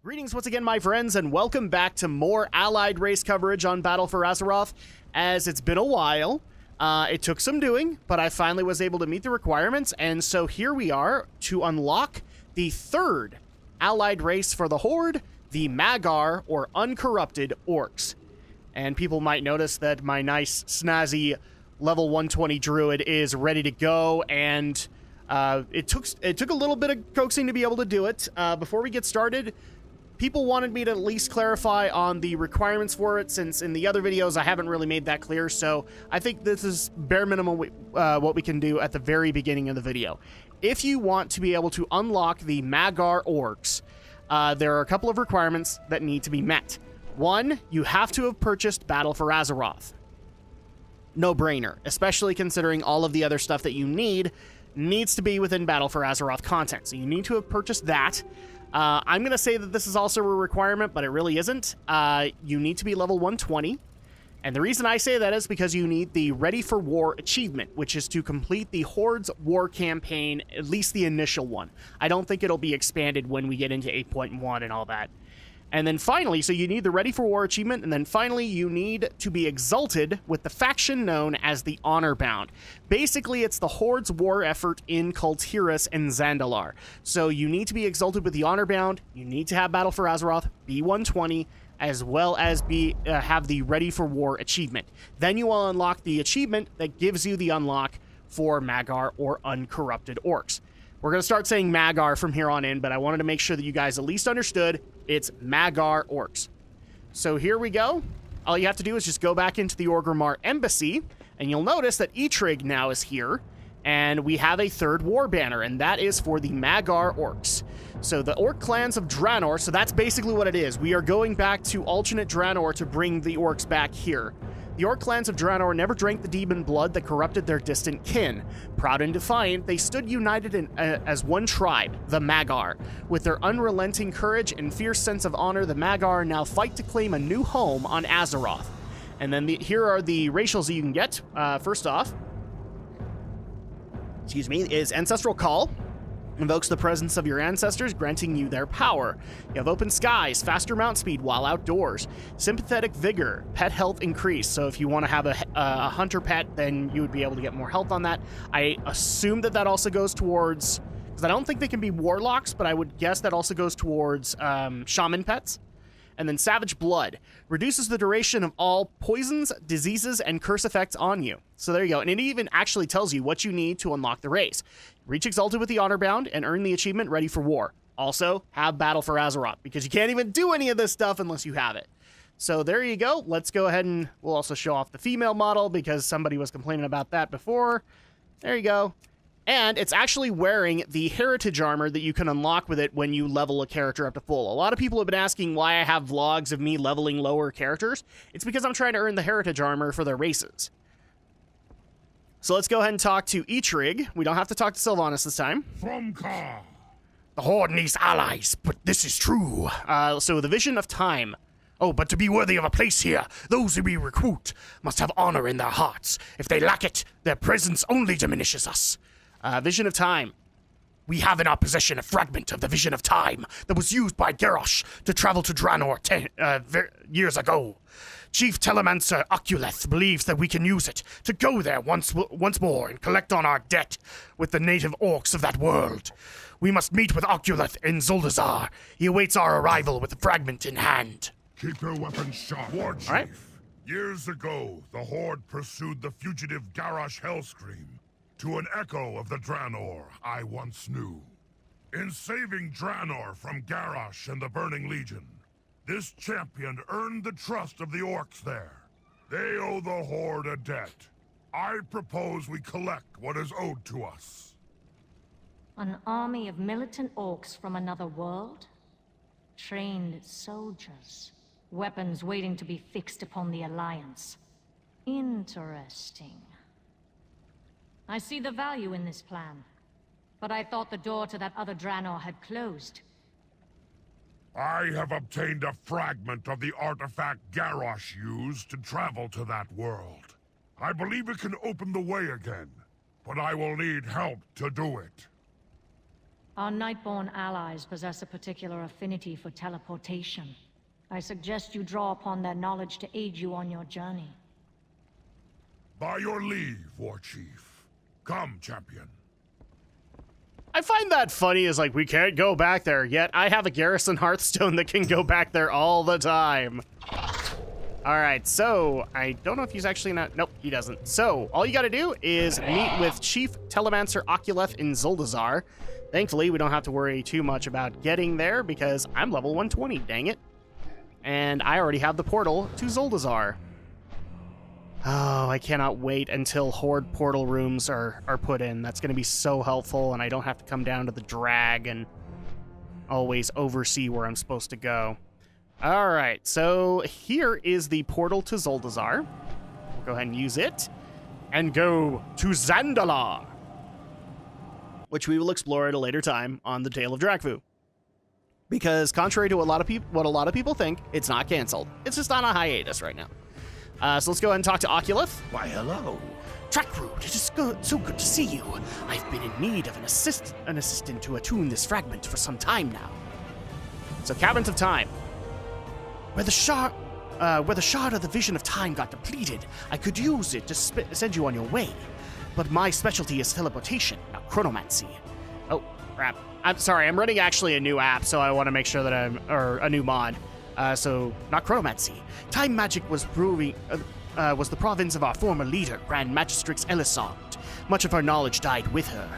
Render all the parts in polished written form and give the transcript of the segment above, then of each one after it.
Greetings once again, my friends, and welcome back to more Allied race coverage on Battle for Azeroth. As it's been a while, it took some doing, but I finally was able to meet the requirements, and so here we are to unlock the third Allied race for the Horde, the Mag'har, or Uncorrupted Orcs. And people might notice that my nice, snazzy level 120 druid is ready to go, and it took a little bit of coaxing to be able to do it. Before we get started, people wanted me to at least clarify on the requirements for it, since in the other videos I haven't really made that clear, so I think this is bare minimum what we can do at the very beginning of the video. If you want to be able to unlock the Mag'har Orcs, there are a couple of requirements that need to be met. One, you have to have purchased Battle for Azeroth. No-brainer, especially considering all of the other stuff that you needs to be within Battle for Azeroth content, so you need to have purchased that. I'm going to say that this is also a requirement, but it really isn't. You need to be level 120. And the reason I say that is because you need the Ready for War achievement, which is to complete the Horde's war campaign, at least the initial one. I don't think it'll be expanded when we get into 8.1 and all that. And then finally, so you need the Ready for War achievement, and then finally you need to be exalted with the faction known as the Honorbound. Basically, it's the Horde's war effort in Kultiras and Zandalar. So you need to be exalted with the Honorbound, you need to have Battle for Azeroth, be 120, as well as have the Ready for War achievement. Then you will unlock the achievement that gives you the unlock for Mag'har or Uncorrupted Orcs. We're going to start saying Mag'har from here on in, but I wanted to make sure that you guys at least understood it's Mag'har Orcs. So here we go. All you have to do is just go back into the Orgrimmar Embassy, and you'll notice that Eitrigg now is here, and we have a third war banner, and that is for the Mag'har Orcs. So the Orc clans of Draenor, so that's basically what it is. We are going back to alternate Draenor to bring the Orcs back here. The Orc clans of Draenor never drank the demon blood that corrupted their distant kin. Proud and defiant, they stood united as one tribe, the Mag'har. With their unrelenting courage and fierce sense of honor, the Mag'har now fight to claim a new home on Azeroth. And then here are the racials that you can get. First off, is Ancestral Call. Invokes the presence of your ancestors, granting you their power. You have Open Skies, faster mount speed while outdoors. Sympathetic Vigor, pet health increase. So if you want to have a hunter pet, then you would be able to get more health on that. I assume that also goes towards, because I don't think they can be warlocks, but I would guess that also goes towards shaman pets. And then Savage Blood reduces the duration of all poisons, diseases, and curse effects on you. So there you go. And it even actually tells you what you need to unlock the race. Reach Exalted with the Honorbound and earn the achievement Ready for War. Also, have Battle for Azeroth, because you can't even do any of this stuff unless you have it. So there you go. Let's go ahead and we'll also show off the female model, because somebody was complaining about that before. There you go. And it's actually wearing the heritage armor that you can unlock with it when you level a character up to full. A lot of people have been asking why I have vlogs of me leveling lower characters. It's because I'm trying to earn the heritage armor for their races. So let's go ahead and talk to Eitrigg. We don't have to talk to Sylvanas this time. From Ka. The Horde needs allies, but this is true. So the Vision of Time. Oh, but to be worthy of a place here, those who we recruit must have honor in their hearts. If they lack it, their presence only diminishes us. Vision of Time. We have in our possession a fragment of the Vision of Time that was used by Garrosh to travel to Draenor years ago. Chief Telemancer Oculeth believes that we can use it to go there once more and collect on our debt with the native orcs of that world. We must meet with Oculeth in Zuldazar. He awaits our arrival with the fragment in hand. Keep your weapons sharp, War Chief. Right. Years ago, the Horde pursued the fugitive Garrosh Hellscream to an echo of the Draenor I once knew. In saving Draenor from Garrosh and the Burning Legion, this champion earned the trust of the Orcs there. They owe the Horde a debt. I propose we collect what is owed to us. An army of militant Orcs from another world? Trained soldiers. Weapons waiting to be fixed upon the Alliance. Interesting. I see the value in this plan. But I thought the door to that other Draenor had closed. I have obtained a fragment of the artifact Garrosh used to travel to that world. I believe it can open the way again, but I will need help to do it. Our Nightborn allies possess a particular affinity for teleportation. I suggest you draw upon their knowledge to aid you on your journey. By your leave, War Chief. Come, champion. I find that funny is like, we can't go back there, yet I have a Garrison Hearthstone that can go back there all the time. All right, so I don't know if he's actually not, nope, he doesn't. So all you gotta do is meet with Chief Telemancer Oculeth in Zuldazar. Thankfully, we don't have to worry too much about getting there because I'm level 120, dang it. And I already have the portal to Zuldazar. Oh, I cannot wait until Horde portal rooms are put in. That's going to be so helpful, and I don't have to come down to the drag and always oversee where I'm supposed to go. All right, so here is the portal to Zuldazar. We'll go ahead and use it and go to Zandalar, which we will explore at a later time on the Tale of Drakvu. Because contrary to what a lot of people think, it's not canceled. It's just on a hiatus right now. So let's go ahead and talk to Oculeth. Why, hello. Drakvu, it is so good to see you. I've been in need of an assistant to attune this fragment for some time now. So, Caverns of Time. Where the shard of the Vision of Time got depleted, I could use it to send you on your way. But my specialty is teleportation, not chronomancy. Oh, crap. I'm sorry, I'm running actually a new app, so I want to make sure that or a new mod. So, not chronomancy. Time magic was the province of our former leader, Grand Magistrix Elisand. Much of her knowledge died with her.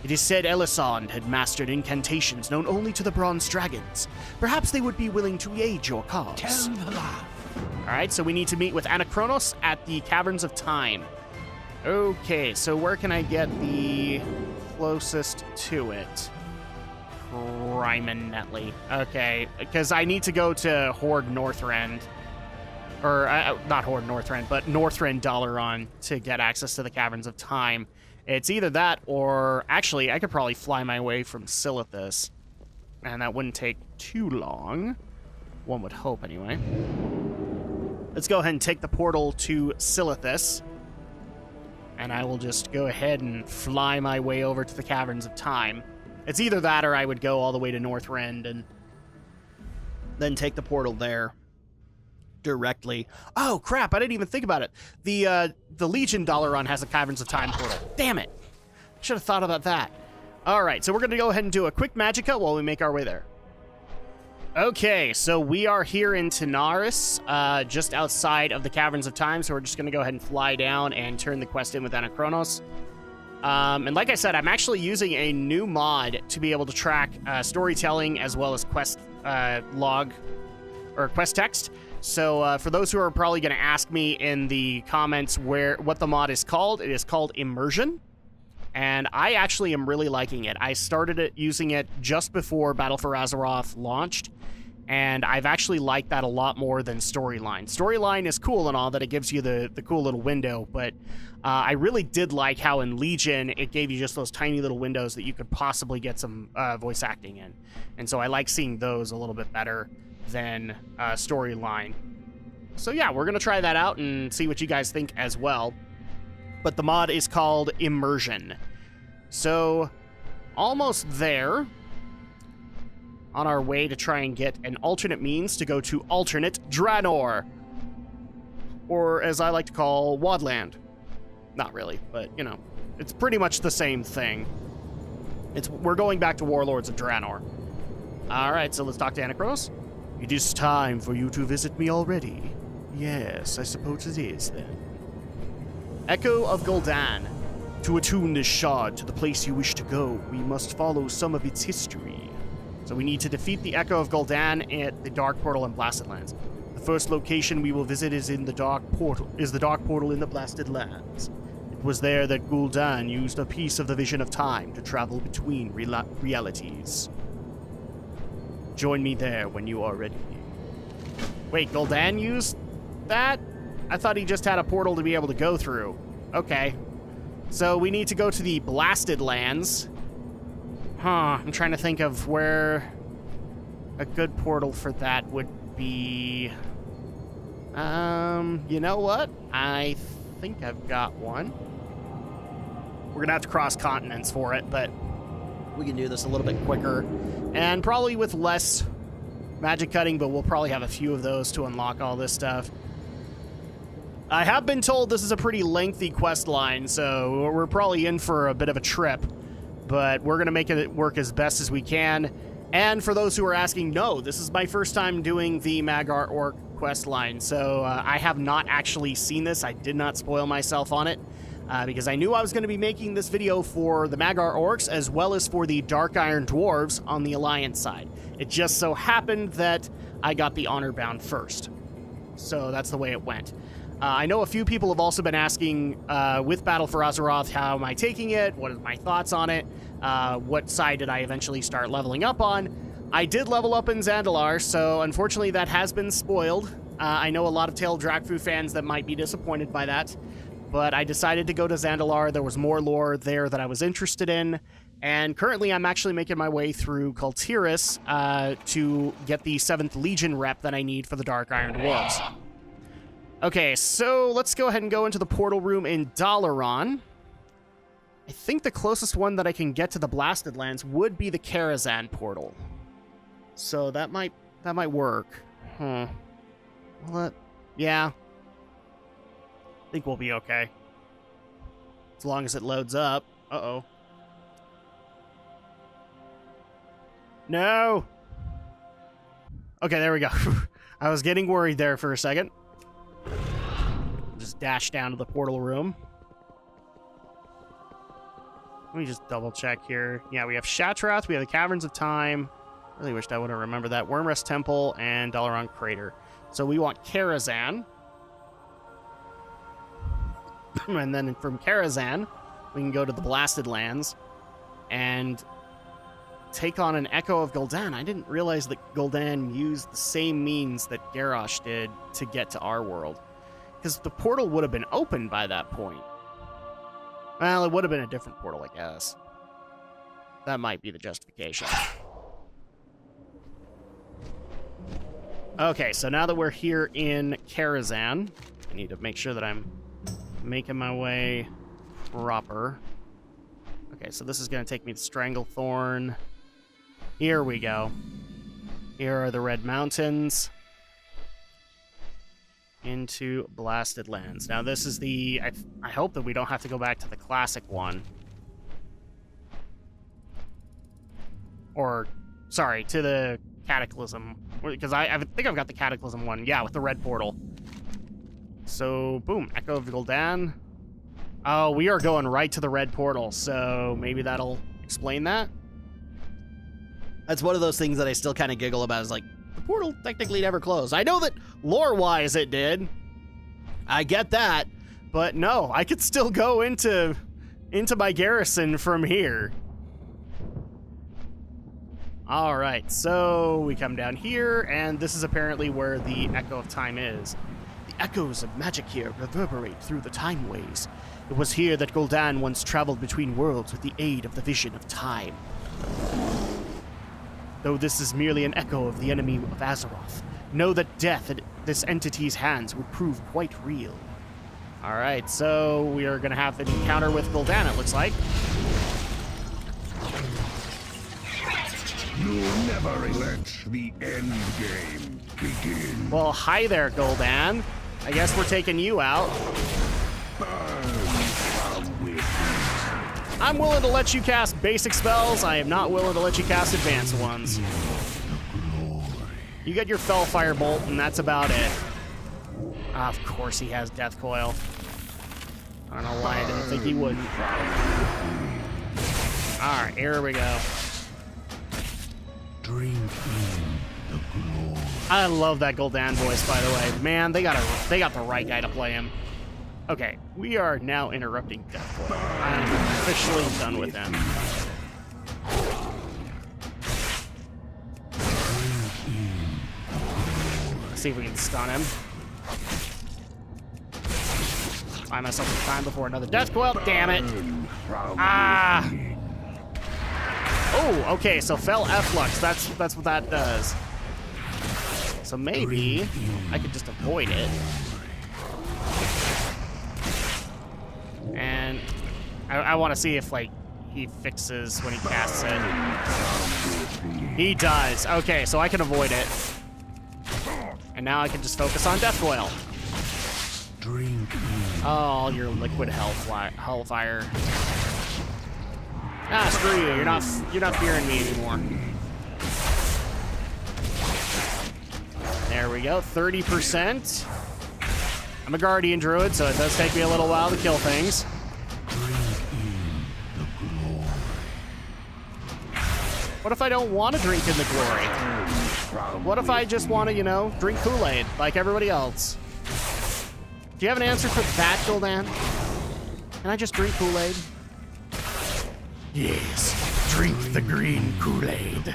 It is said Elisand had mastered incantations known only to the Bronze Dragons. Perhaps they would be willing to aid your cause. Tell the lie. Alright, so we need to meet with Anachronos at the Caverns of Time. Okay, so where can I get the closest to it? Criminally. Okay, because I need to go to Horde Northrend. Or, not Horde Northrend, but Northrend Dalaran to get access to the Caverns of Time. It's either that or... Actually, I could probably fly my way from Silithus. And that wouldn't take too long. One would hope, anyway. Let's go ahead and take the portal to Silithus. And I will just go ahead and fly my way over to the Caverns of Time. It's either that or I would go all the way to Northrend and then take the portal there directly. Oh, crap, I didn't even think about it. The Legion Dalaran has a Caverns of Time portal. Damn it. Should have thought about that. All right, so we're going to go ahead and do a quick Magicka while we make our way there. Okay, so we are here in Tanaris, just outside of the Caverns of Time, so we're just going to go ahead and fly down and turn the quest in with Anachronos. And like I said, I'm actually using a new mod to be able to track storytelling as well as quest log or quest text. So for those who are probably going to ask me in the comments what the mod is called, it is called Immersion. And I actually am really liking it. I started using it just before Battle for Azeroth launched, and I've actually liked that a lot more than Storyline. Storyline is cool and all, that it gives you the cool little window, but I really did like how in Legion it gave you just those tiny little windows that you could possibly get some voice acting in. And so I like seeing those a little bit better than Storyline. So yeah, we're going to try that out and see what you guys think as well. But the mod is called Immersion. So, almost there. On our way to try and get an alternate means to go to alternate Draenor. Or, as I like to call, Wadland. Not really, but, you know, it's pretty much the same thing. We're going back to Warlords of Draenor. Alright, so let's talk to Anachronos. It is time for you to visit me already. Yes, I suppose it is, then. Echo of Gul'dan. To attune this shard to the place you wish to go, we must follow some of its history. So we need to defeat the Echo of Gul'dan at the Dark Portal in Blasted Lands. The first location we will visit is the Dark Portal in the Blasted Lands. It was there that Gul'dan used a piece of the Vision of Time to travel between realities. Join me there when you are ready. Wait, Gul'dan used that? I thought he just had a portal to be able to go through. Okay. So we need to go to the Blasted Lands. I'm trying to think of where a good portal for that would be. You know what? I think I've got one. We're gonna have to cross continents for it, but we can do this a little bit quicker. And probably with less magic cutting, but we'll probably have a few of those to unlock all this stuff. I have been told this is a pretty lengthy quest line, so we're probably in for a bit of a trip. But we're going to make it work as best as we can. And for those who are asking, no, this is my first time doing the Magar Orc quest line, so I have not actually seen this. I did not spoil myself on it, because I knew I was going to be making this video for the Magar Orcs as well as for the Dark Iron Dwarves on the Alliance side. It just so happened that I got the Honor Bound first. So that's the way it went. I know a few people have also been asking, with Battle for Azeroth, how am I taking it? What are my thoughts on it? What side did I eventually start leveling up on? I did level up in Zandalar, so unfortunately that has been spoiled. I know a lot of Tale Drakfu fans that might be disappointed by that, but I decided to go to Zandalar. There was more lore there that I was interested in, and currently I'm actually making my way through Kultiris to get the 7th Legion rep that I need for the Dark Iron Dwarves. Okay, so let's go ahead and go into the portal room in Dalaran. I think the closest one that I can get to the Blasted Lands would be the Karazhan portal. So that might work. What? Yeah. I think we'll be okay. As long as it loads up. Uh-oh. No! Okay, there we go. I was getting worried there for a second. Just dash down to the portal room. Let me just double check here. Yeah, we have Shatrath, we have the Caverns of Time. Really wished I would have remembered that. Wormrest Temple and Dalaran Crater. So we want Karazhan. And then from Karazhan, we can go to the Blasted Lands and take on an Echo of Gul'dan. I didn't realize that Gul'dan used the same means that Garrosh did to get to our world. Because the portal would have been open by that point. Well, it would have been a different portal, I guess. That might be the justification. Okay, so now that we're here in Karazhan, I need to make sure that I'm making my way proper. Okay, so this is going to take me to Stranglethorn. Here we go. Here are the Red Mountains. Into Blasted Lands. Now this is the... I hope that we don't have to go back to the classic one. Or, sorry, to the Cataclysm. Because I think I've got the Cataclysm one. Yeah, with the red portal. So, boom. Echo of Gul'dan. Oh, we are going right to the red portal. So, maybe that'll explain that. That's one of those things that I still kind of giggle about. Is like, the portal technically never closed. I know that lore-wise it did. I get that. But no, I could still go into my garrison from here. Alright, so we come down here, and this is apparently where the Echo of Time is. The echoes of magic here reverberate through the timeways. It was here that Gul'dan once traveled between worlds with the aid of the vision of time. Though this is merely an echo of the enemy of Azeroth, know that death at this entity's hands would prove quite real. Alright, so we are going to have an encounter with Gul'dan, it looks like. You'll never let the end game begin. Well, hi there, Gul'dan. I guess we're taking you out. I'm willing to let you cast basic spells. I am not willing to let you cast advanced ones. You get your Fellfire Bolt, and that's about it. Of course he has Death Coil. I don't know why I didn't think he wouldn't. Alright, here we go. Drink in the glory. I love that Gul'dan voice, by the way. Man, they got the right guy to play him. Okay, we are now interrupting Death Coil. I'm officially done with him. Let's see if we can stun him. Find myself some time before another Death Coil. Damn it. Ah! Oh, okay, so Fell Efflux. That's what that does. So maybe I could just avoid it. And I want to see if, like, he fixes when he casts it. He does. Okay, so I can avoid it. And now I can just focus on Death Coil. Drink. Oh, your liquid hellfire. Ah, screw you. You're not fearing me anymore. There we go. 30%. I'm a Guardian Druid, so it does take me a little while to kill things. What if I don't want to drink in the glory? What if I just want to, you know, drink Kool-Aid like everybody else? Do you have an answer for that, Gul'dan? Can I just drink Kool-Aid? Yes, drink the green Kool-Aid.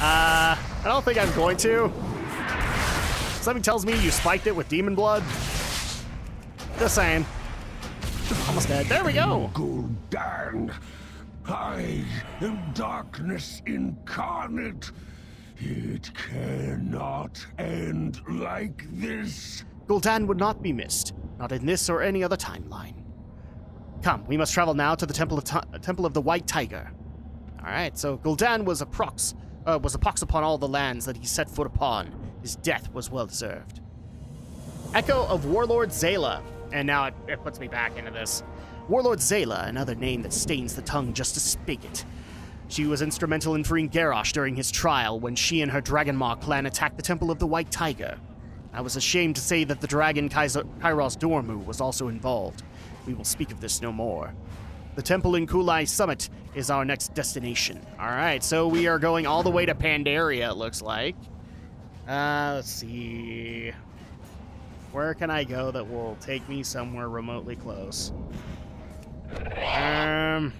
I don't think I'm going to. Something tells me you spiked it with demon blood. Just saying. Almost dead. There we go. Gul'dan, I am darkness incarnate. It cannot end like this. Gul'dan would not be missed. Not in this or any other timeline. Come, we must travel now to the Temple of the White Tiger. All right, so Gul'dan was a pox upon all the lands that he set foot upon. His death was well deserved. Echo of Warlord Zayla, and now it puts me back into this. Warlord Zayla, another name that stains the tongue just to speak it. She was instrumental in freeing Garrosh during his trial when she and her Dragonmaw clan attacked the Temple of the White Tiger. I was ashamed to say that the dragon Kairos Dormu was also involved. We will speak of this no more. The temple in Kulai Summit is our next destination. All right, so we are going all the way to Pandaria, it looks like. Let's see. Where can I go that will take me somewhere remotely close? I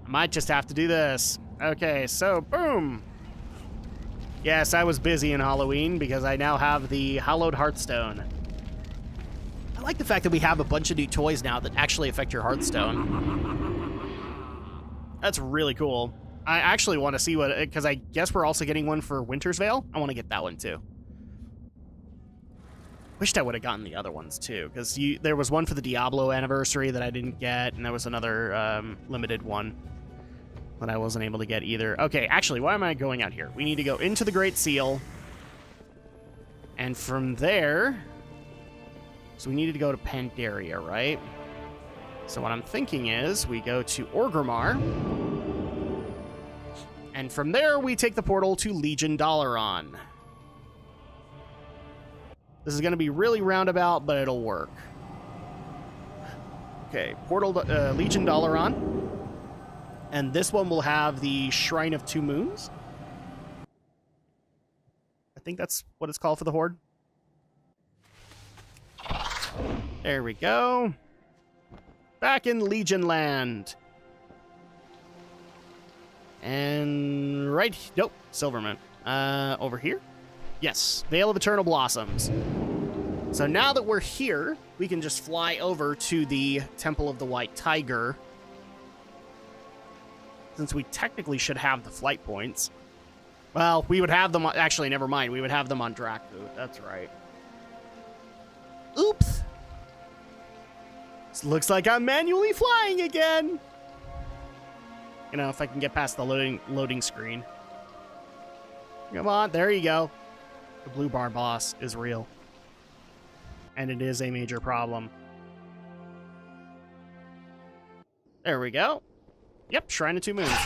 might just have to do this. Okay, so boom. Yes, I was busy in Halloween because I now have the Hallowed Hearthstone. I like the fact that we have a bunch of new toys now that actually affect your Hearthstone. That's really cool. I actually want to see what, because I guess we're also getting one for Winter's Veil. I want to get that one too. Wished I would have gotten the other ones too, because there was one for the Diablo anniversary that I didn't get, and there was another limited one that I wasn't able to get either. Okay, actually, why am I going out here? We need to go into the Great Seal, and from there, so we needed to go to Pandaria, right? So what I'm thinking is we go to Orgrimmar, and from there we take the portal to Legion Dalaran. This is going to be really roundabout, but it'll work. Okay, portal Legion Dalaran. And this one will have the Shrine of Two Moons. I think that's what it's called for the Horde. There we go. Back in Legion Land. And nope, Silverman. Over here? Yes, Veil of Eternal Blossoms. So now that we're here, we can just fly over to the Temple of the White Tiger. Since we technically should have the flight points. Well, we would have them actually, never mind. We would have them on Drak. That's right. Oops. This looks like I'm manually flying again. You know, if I can get past the loading screen. Come on, there you go. The blue bar boss is real. And it is a major problem. There we go. Yep, Shrine of Two Moons.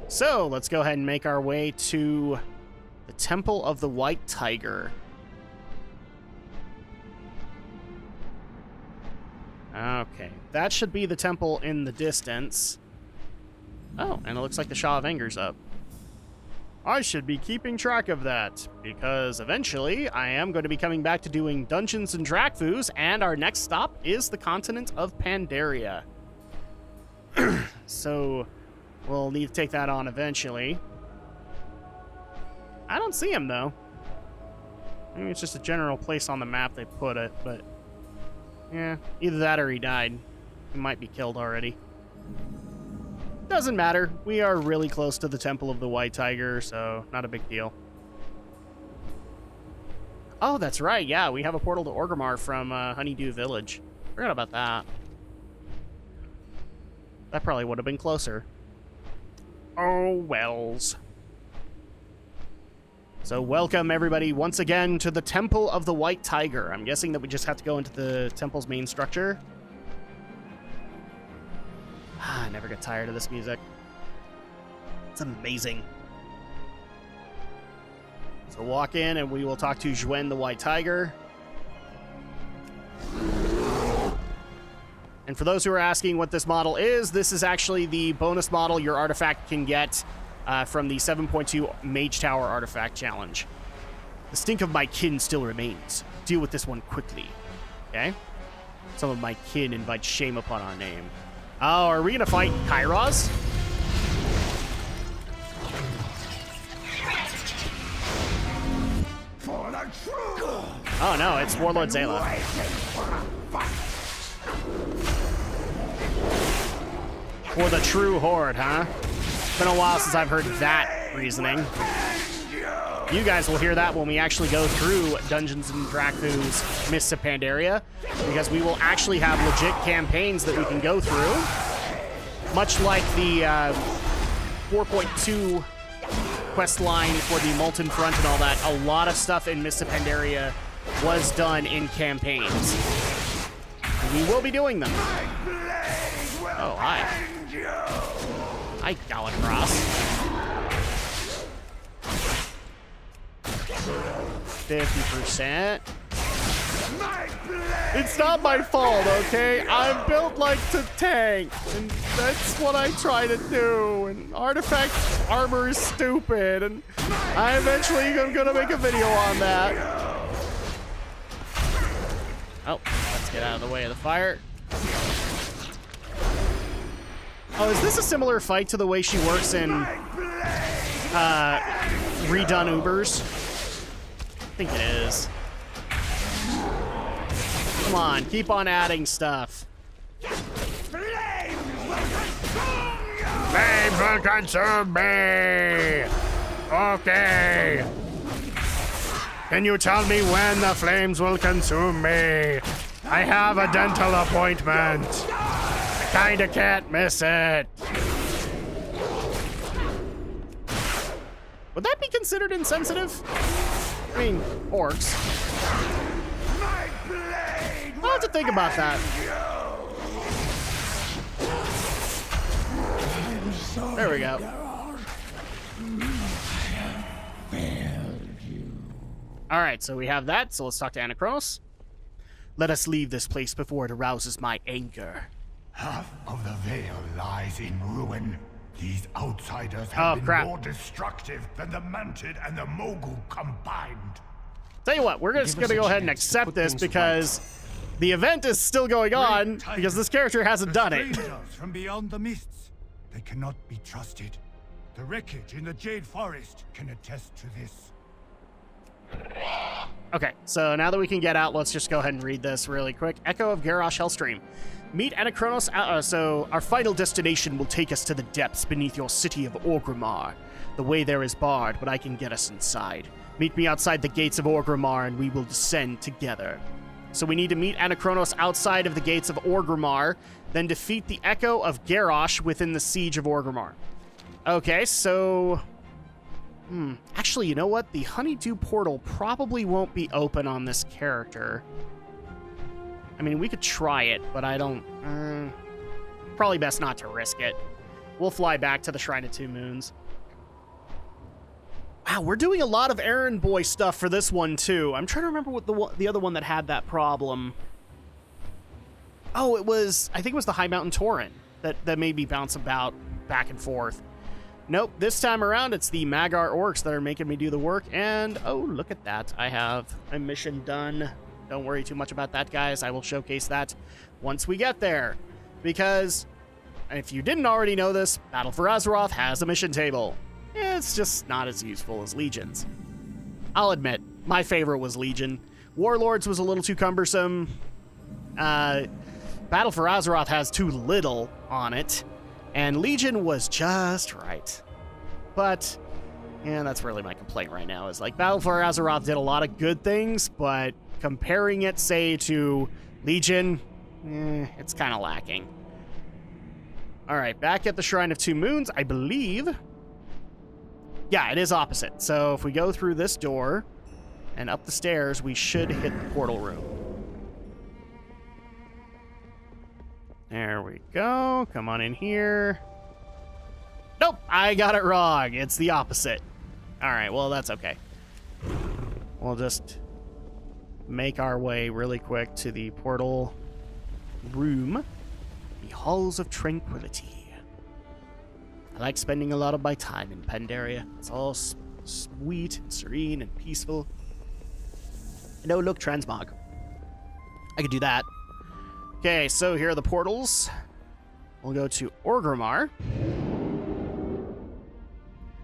So, let's go ahead and make our way to the Temple of the White Tiger. Okay, that should be the temple in the distance. Oh, and it looks like the Shaw of Anger's up. I should be keeping track of that, because eventually I am going to be coming back to doing Dungeons and Drakfus, and our next stop is the continent of Pandaria. So, we'll need to take that on eventually. I don't see him, though. Maybe it's just a general place on the map they put it, but... yeah, either that or he died. He might be killed already. Doesn't matter. We are really close to the Temple of the White Tiger, so not a big deal. Oh, that's right. Yeah, we have a portal to Orgrimmar from Honeydew Village. Forgot about that. That probably would have been closer. Oh, wells. So welcome, everybody, once again to the Temple of the White Tiger. I'm guessing that we just have to go into the temple's main structure. I never get tired of this music. It's amazing. So walk in and we will talk to Zhuen the White Tiger. And for those who are asking what this model is, this is actually the bonus model your artifact can get from the 7.2 Mage Tower Artifact Challenge. The stink of my kin still remains. Deal with this one quickly. Okay? Some of my kin invite shame upon our name. Oh, are we gonna fight Kairos? Oh no, it's Warlord Zayla. For the true horde, huh? It's been a while since I've heard that reasoning. You guys will hear that when we actually go through Dungeons and Dragons Mists of Pandaria, because we will actually have legit campaigns that we can go through, much like the 4.2 quest line for the Molten Front and all that. A lot of stuff in Mists of Pandaria was done in campaigns. And we will be doing them. Oh, hi. Hi, Galacross. 50%. It's not my fault, okay? I'm built like to tank, and that's what I try to do. And artifact armor is stupid, and I eventually am gonna make a video on that. Oh, let's get out of the way of the fire. Oh, is this a similar fight to the way she works in redone Ubers? I think it is. Come on, keep on adding stuff. Flames will consume me! Okay. Can you tell me when the flames will consume me? I have a dental appointment. I kinda can't miss it. Would that be considered insensitive? I mean, orcs. I'll have to think about that. There we go. Alright, so we have that, so let's talk to Anachronos. Let us leave this place before it arouses my anger. Half of the Veil lies in ruin. These outsiders have been more destructive than the Manted and the Mogul combined. Tell you what, we're just gonna go ahead and accept this because the event is still going on because this character hasn't done it. Strangers from beyond the mists. They cannot be trusted. The wreckage in the Jade Forest can attest to this. Okay, so now that we can get out, let's just go ahead and read this really quick. Echo of Garrosh Hellstream. Meet Anachronos. So our final destination will take us to the depths beneath your city of Orgrimmar. The way there is barred, but I can get us inside. Meet me outside the gates of Orgrimmar, and we will descend together. So we need to meet Anachronos outside of the gates of Orgrimmar, then defeat the Echo of Garrosh within the siege of Orgrimmar. Okay, so... Actually, you know what? The Honeydew Portal probably won't be open on this character. I mean, we could try it, but I don't... probably best not to risk it. We'll fly back to the Shrine of Two Moons. Wow, we're doing a lot of errand boy stuff for this one, too. I'm trying to remember what the other one that had that problem. Oh, it was... I think it was the High Mountain Tauren that made me bounce about back and forth. Nope, this time around, it's the Magar Orcs that are making me do the work, and oh, look at that. I have a mission done. Don't worry too much about that, guys. I will showcase that once we get there. Because, if you didn't already know this, Battle for Azeroth has a mission table. It's just not as useful as Legion's. I'll admit, my favorite was Legion. Warlords was a little too cumbersome. Battle for Azeroth has too little on it. And Legion was just right. But, yeah, that's really my complaint right now, is like, Battle for Azeroth did a lot of good things, but comparing it, say, to Legion, it's kind of lacking. All right, back at the Shrine of Two Moons, I believe. Yeah, it is opposite. So if we go through this door and up the stairs, we should hit the portal room. There we go. Come on in here. Nope, I got it wrong. It's the opposite. All right, well, that's okay. We'll just make our way really quick to the portal room. The Halls of Tranquility. I like spending a lot of my time in Pandaria. It's all sweet and serene and peaceful. And oh, look, transmog. I could do that. Okay, so here are the portals. We'll go to Orgrimmar.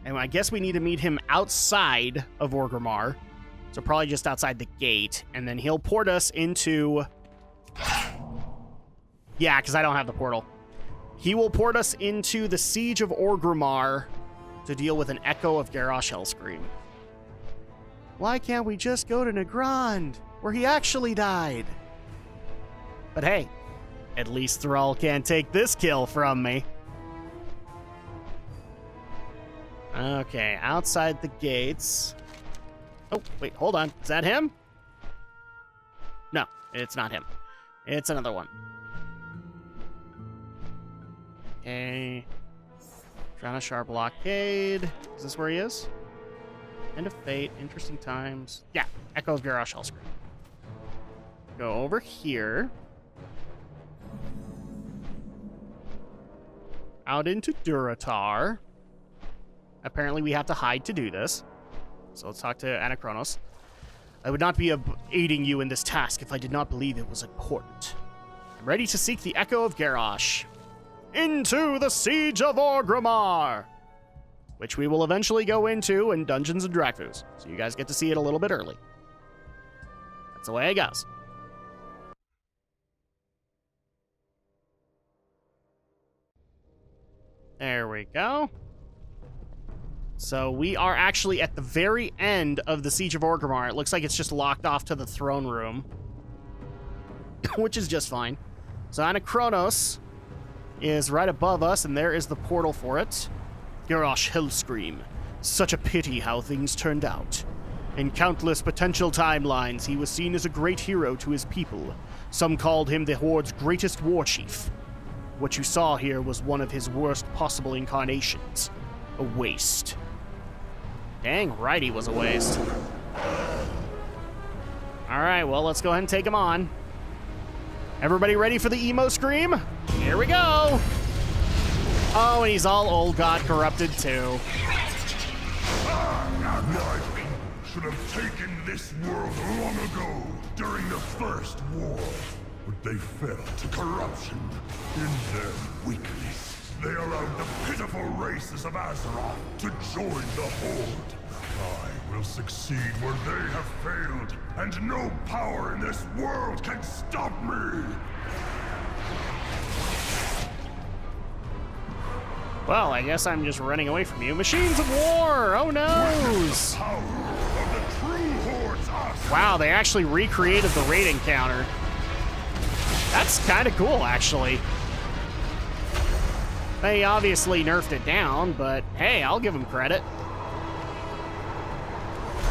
And I guess we need to meet him outside of Orgrimmar. So probably just outside the gate. And then he'll port us into... Yeah, because I don't have the portal. He will port us into the Siege of Orgrimmar to deal with an Echo of Garrosh Hellscream. Why can't we just go to Nagrand, where he actually died? But hey, at least Thrall can't take this kill from me. Okay, outside the gates. Oh, wait, hold on. Is that him? No, it's not him. It's another one. Okay. Draenor Blockade. Is this where he is? End of Fate, Interesting Times. Yeah, Echo of Garrosh Hellscream. Go over here. Out into Durotar. Apparently we have to hide to do this. So let's talk to Anachronos. I would not be aiding you in this task if I did not believe it was important. I'm ready to seek the Echo of Garrosh. Into the Siege of Orgrimmar! Which we will eventually go into in Dungeons and Dragons. So you guys get to see it a little bit early. That's the way it goes. There we go. So we are actually at the very end of the Siege of Orgrimmar. It looks like it's just locked off to the throne room. Which is just fine. So Anachronos is right above us, and there is the portal for it. Garrosh Hellscream. Such a pity how things turned out. In countless potential timelines, he was seen as a great hero to his people. Some called him the Horde's greatest war chief. What you saw here was one of his worst possible incarnations. A waste. Dang right he was a waste. Alright, well, let's go ahead and take him on. Everybody ready for the emo scream? Here we go! Oh, and he's all old god corrupted too. My people should have taken this world long ago during the First War. But they fell to corruption in their weakness. They allowed the pitiful races of Azeroth to join the Horde. I will succeed where they have failed, and no power in this world can stop me! Well, I guess I'm just running away from you. Machines of War! Oh noes! Wow, they actually recreated the raid encounter. That's kind of cool, actually. They obviously nerfed it down, but hey, I'll give them credit.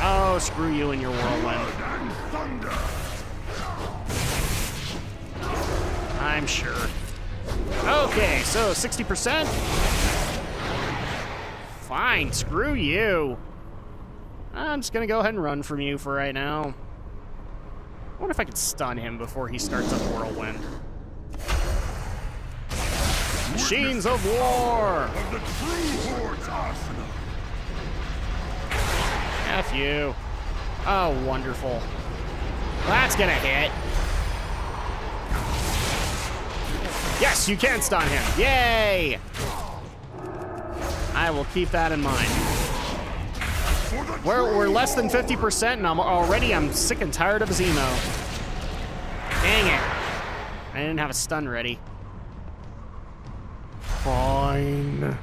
Oh, screw you and your whirlwind. I'm sure. Okay, so 60%. Fine, screw you. I'm just gonna go ahead and run from you for right now. I wonder if I could stun him before he starts up whirlwind. Machines of War! Of the true Horde's arsenal. F you. Oh, wonderful. That's gonna hit. Yes, you can stun him. Yay! I will keep that in mind. We're less than 50%, and I'm sick and tired of his emo. Dang it. I didn't have a stun ready. Fine.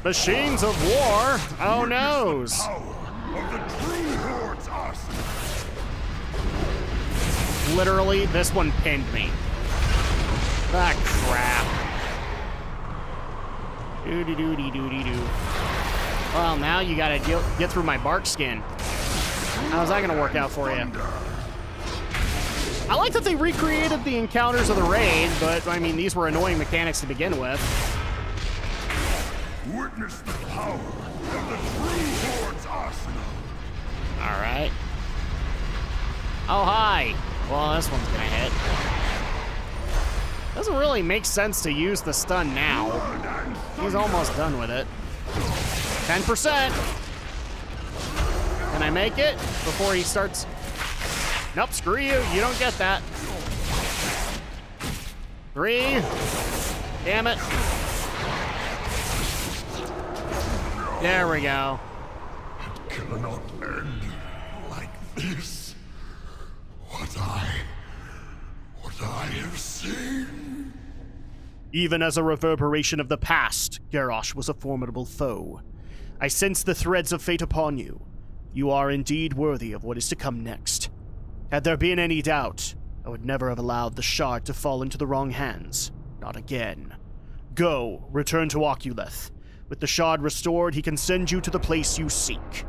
Machines of War? Oh noes. literally, this one pinned me. Ah, crap. Doody-doody-doody-doo. Well, now you gotta get through my bark skin. How's that gonna work out for you? I like that they recreated the encounters of the raid, but, I mean, these were annoying mechanics to begin with. Witness the power of the true Horde's arsenal. All right. Oh, hi. Well, this one's gonna hit. Doesn't really make sense to use the stun now. He's almost done with it. 10%. Can I make it before he starts? Nope, screw you. You don't get that. 3. Damn it. There we go. It cannot end like this. What I have seen. Even as a reverberation of the past, Garrosh was a formidable foe. I sense the threads of fate upon you. You are indeed worthy of what is to come next. Had there been any doubt, I would never have allowed the shard to fall into the wrong hands. Not again. Go, return to Oculeth. With the shard restored, he can send you to the place you seek.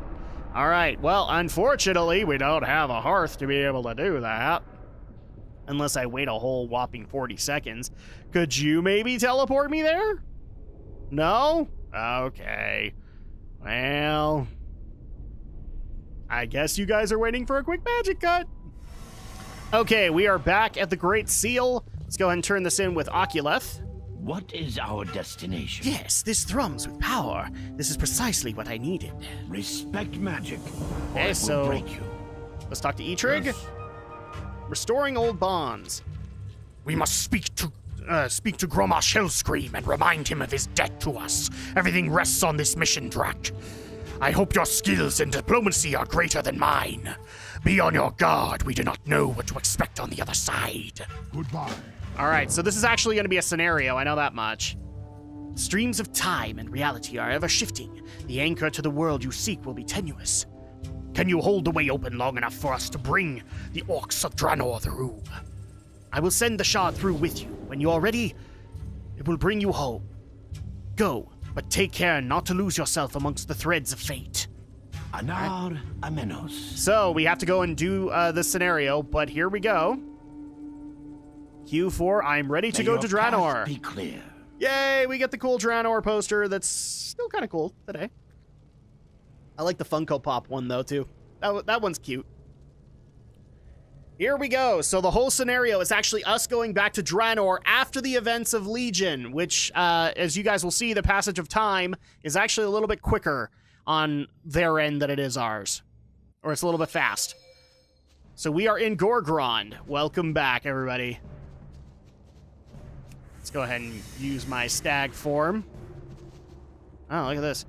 Alright, well, unfortunately, we don't have a hearth to be able to do that. Unless I wait a whole whopping 40 seconds. Could you maybe teleport me there? No? Okay. Well, I guess you guys are waiting for a quick magic cut. Okay, we are back at the Great Seal. Let's go ahead and turn this in with Oculeth. What is our destination? Yes, this thrums with power. This is precisely what I needed. Respect magic, or Okay, it so will break you. let's talk to Eitrig. Yes. Restoring old bonds. We must speak to Grommash Hellscream and remind him of his debt to us. Everything rests on this mission, Drak. I hope your skills in diplomacy are greater than mine. Be on your guard. We do not know what to expect on the other side. Goodbye. All right, so this is actually going to be a scenario. I know that much. Streams of time and reality are ever shifting. The anchor to the world you seek will be tenuous. Can you hold the way open long enough for us to bring the Orcs of Draenor through? I will send the shard through with you. When you are ready, it will bring you home. Go, but take care not to lose yourself amongst the threads of fate. Anar Amenos. So we have to go and do this scenario, but here we go. Q4, I'm ready to May go your to path Draenor. be clear. Yay, we get the cool Draenor poster that's still kind of cool today. I like the Funko Pop one, though, too. That one's cute. Here we go. So the whole scenario is actually us going back to Draenor after the events of Legion, which, as you guys will see, the passage of time is actually a little bit quicker on their end than it is ours. Or it's a little bit fast. So we are in Gorgrond. Welcome back, everybody. Let's go ahead and use my stag form. Oh, look at this.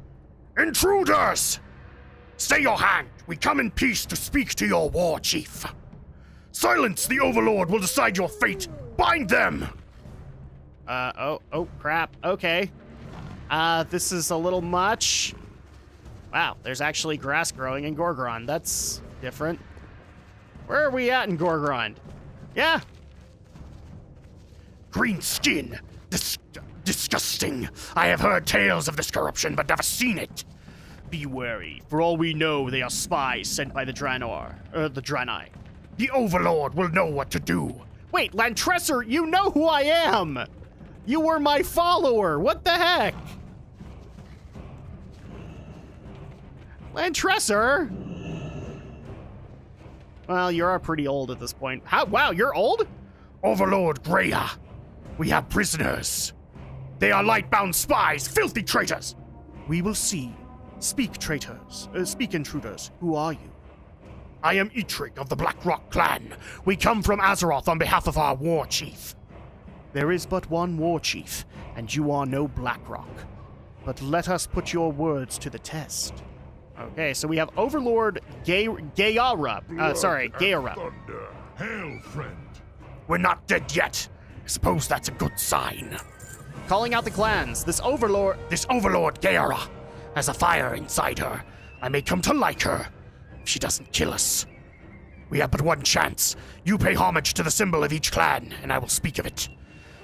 Intruders! Stay your hand. We come in peace to speak to your war chief. Silence! The Overlord will decide your fate. Bind them! Oh, crap. Okay. This is a little much. Wow, there's actually grass growing in Gorgrond. That's different. Where are we at in Gorgrond? Yeah. Green skin. Disgusting. I have heard tales of this corruption, but never seen it. Be wary. For all we know, they are spies sent by the Draenor. The Draenei. The Overlord will know what to do. Wait, Lantresser, you know who I am! You were my follower! What the heck? Lantresser? Well, you're pretty old at this point. How? Wow, you're old? Overlord Greya. We have prisoners. They are light-bound spies, filthy traitors. We will see. Speak, traitors. Speak, intruders. Who are you? I am Eitrig of the Blackrock clan. We come from Azeroth on behalf of our war chief. There is but one war chief, and you are no Blackrock. But let us put your words to the test. Okay, so we have Overlord Gayara. Gayara. Thunder. Hail, friend. We're not dead yet. I suppose that's a good sign. Calling out the clans. This Overlord Gayara has a fire inside her. I may come to like her if she doesn't kill us. We have but one chance. You pay homage to the symbol of each clan, and I will speak of it.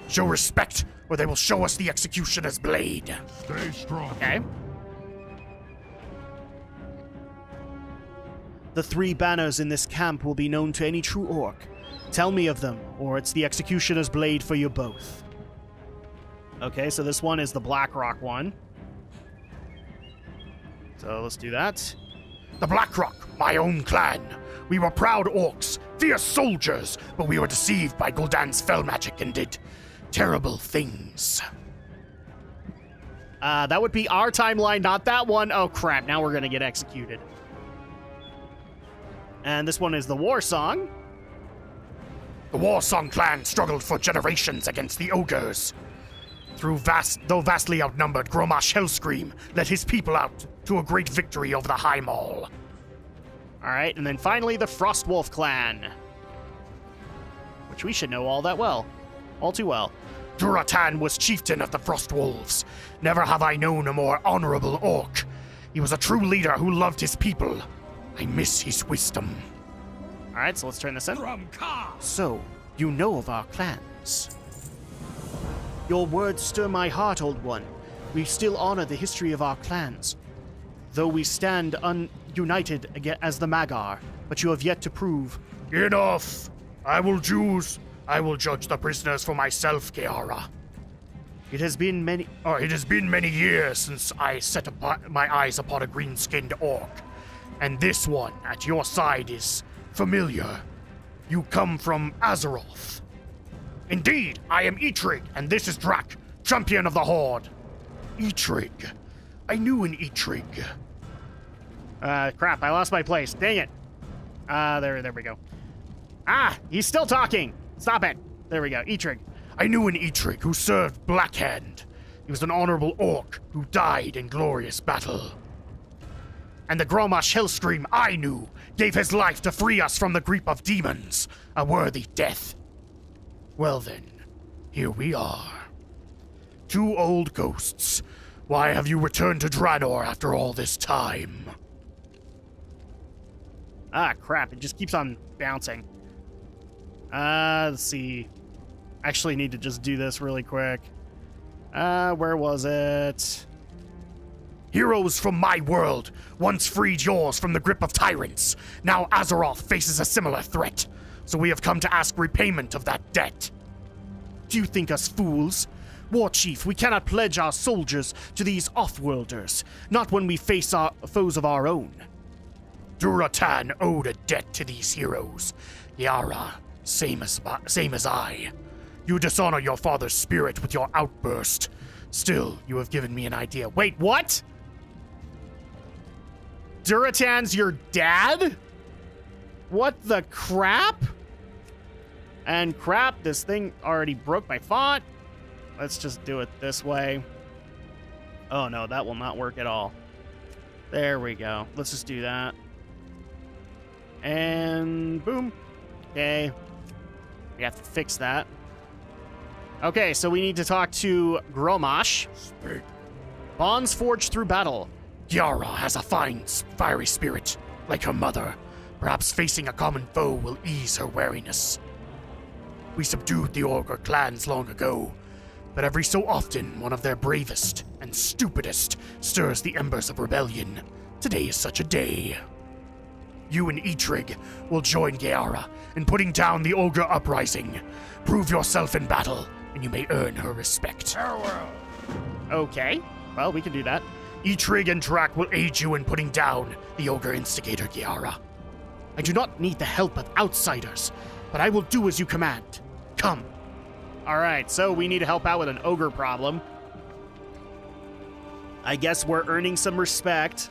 Show respect, or they will show us the executioner's blade. Stay strong. Okay. The 3 banners in this camp will be known to any true orc. Tell me of them, or it's the executioner's blade for you both. Okay, so this one is the Blackrock one. So let's do that. The Blackrock, my own clan. We were proud orcs, fierce soldiers, but we were deceived by Gul'dan's fell magic and did terrible things. That would be our timeline, not that one. Oh crap, now we're gonna get executed. And this one is the War Song. The Warsong clan struggled for generations against the ogres. Though vastly outnumbered, Gromash Hellscream led his people out to a great victory over the High Maul. Alright, and then finally the Frostwolf clan. Which we should know all too well. Duratan was chieftain of the Frostwolves. Never have I known a more honorable orc. He was a true leader who loved his people. I miss his wisdom. Alright, so let's turn this in. So, you know of our clans. Your words stir my heart, old one. We still honor the history of our clans. Though we stand united as the Magar, but you have yet to prove... Enough! I will judge the prisoners for myself, Kiara. It has been many years since I set my eyes upon a green-skinned orc. And this one at your side is familiar. You come from Azeroth. Indeed, I am Eitrig, and this is Drak, champion of the Horde. Eitrig. I knew an Eitrig. Crap, I lost my place. Dang it. There we go. He's still talking. Stop it. There we go. Eitrig. I knew an Eitrig who served Blackhand. He was an honorable orc who died in glorious battle. And the Gromash Hellscream I knew gave his life to free us from the grip of demons. A worthy death. Well then, here we are. 2 old ghosts. Why have you returned to Draenor after all this time? Crap, it just keeps on bouncing. Let's see. Actually need to just do this really quick. Where was it? Heroes from my world once freed yours from the grip of tyrants. Now Azeroth faces a similar threat, so we have come to ask repayment of that debt. Do you think us fools? War Chief, we cannot pledge our soldiers to these off-worlders, not when we face our foes of our own. Duratan owed a debt to these heroes. Yara, same as I. You dishonor your father's spirit with your outburst. Still, you have given me an idea. Wait, what? Duratan's your dad? What the crap? And crap, this thing already broke my font. Let's just do it this way. Oh no, that will not work at all. There we go. Let's just do that. And boom. Okay. We have to fix that. Okay, so we need to talk to Gromash. Bonds forged through battle. Yara has a fiery spirit, like her mother. Perhaps facing a common foe will ease her wariness. We subdued the Ogre clans long ago, but every so often one of their bravest and stupidest stirs the embers of rebellion. Today is such a day. You and Eitrig will join Geara in putting down the Ogre uprising. Prove yourself in battle, and you may earn her respect. Farewell. Okay, well, we can do that. Eitrig and Drak will aid you in putting down the Ogre instigator, Geara. I do not need the help of outsiders, but I will do as you command. Come. Alright, so we need to help out with an ogre problem. I guess we're earning some respect.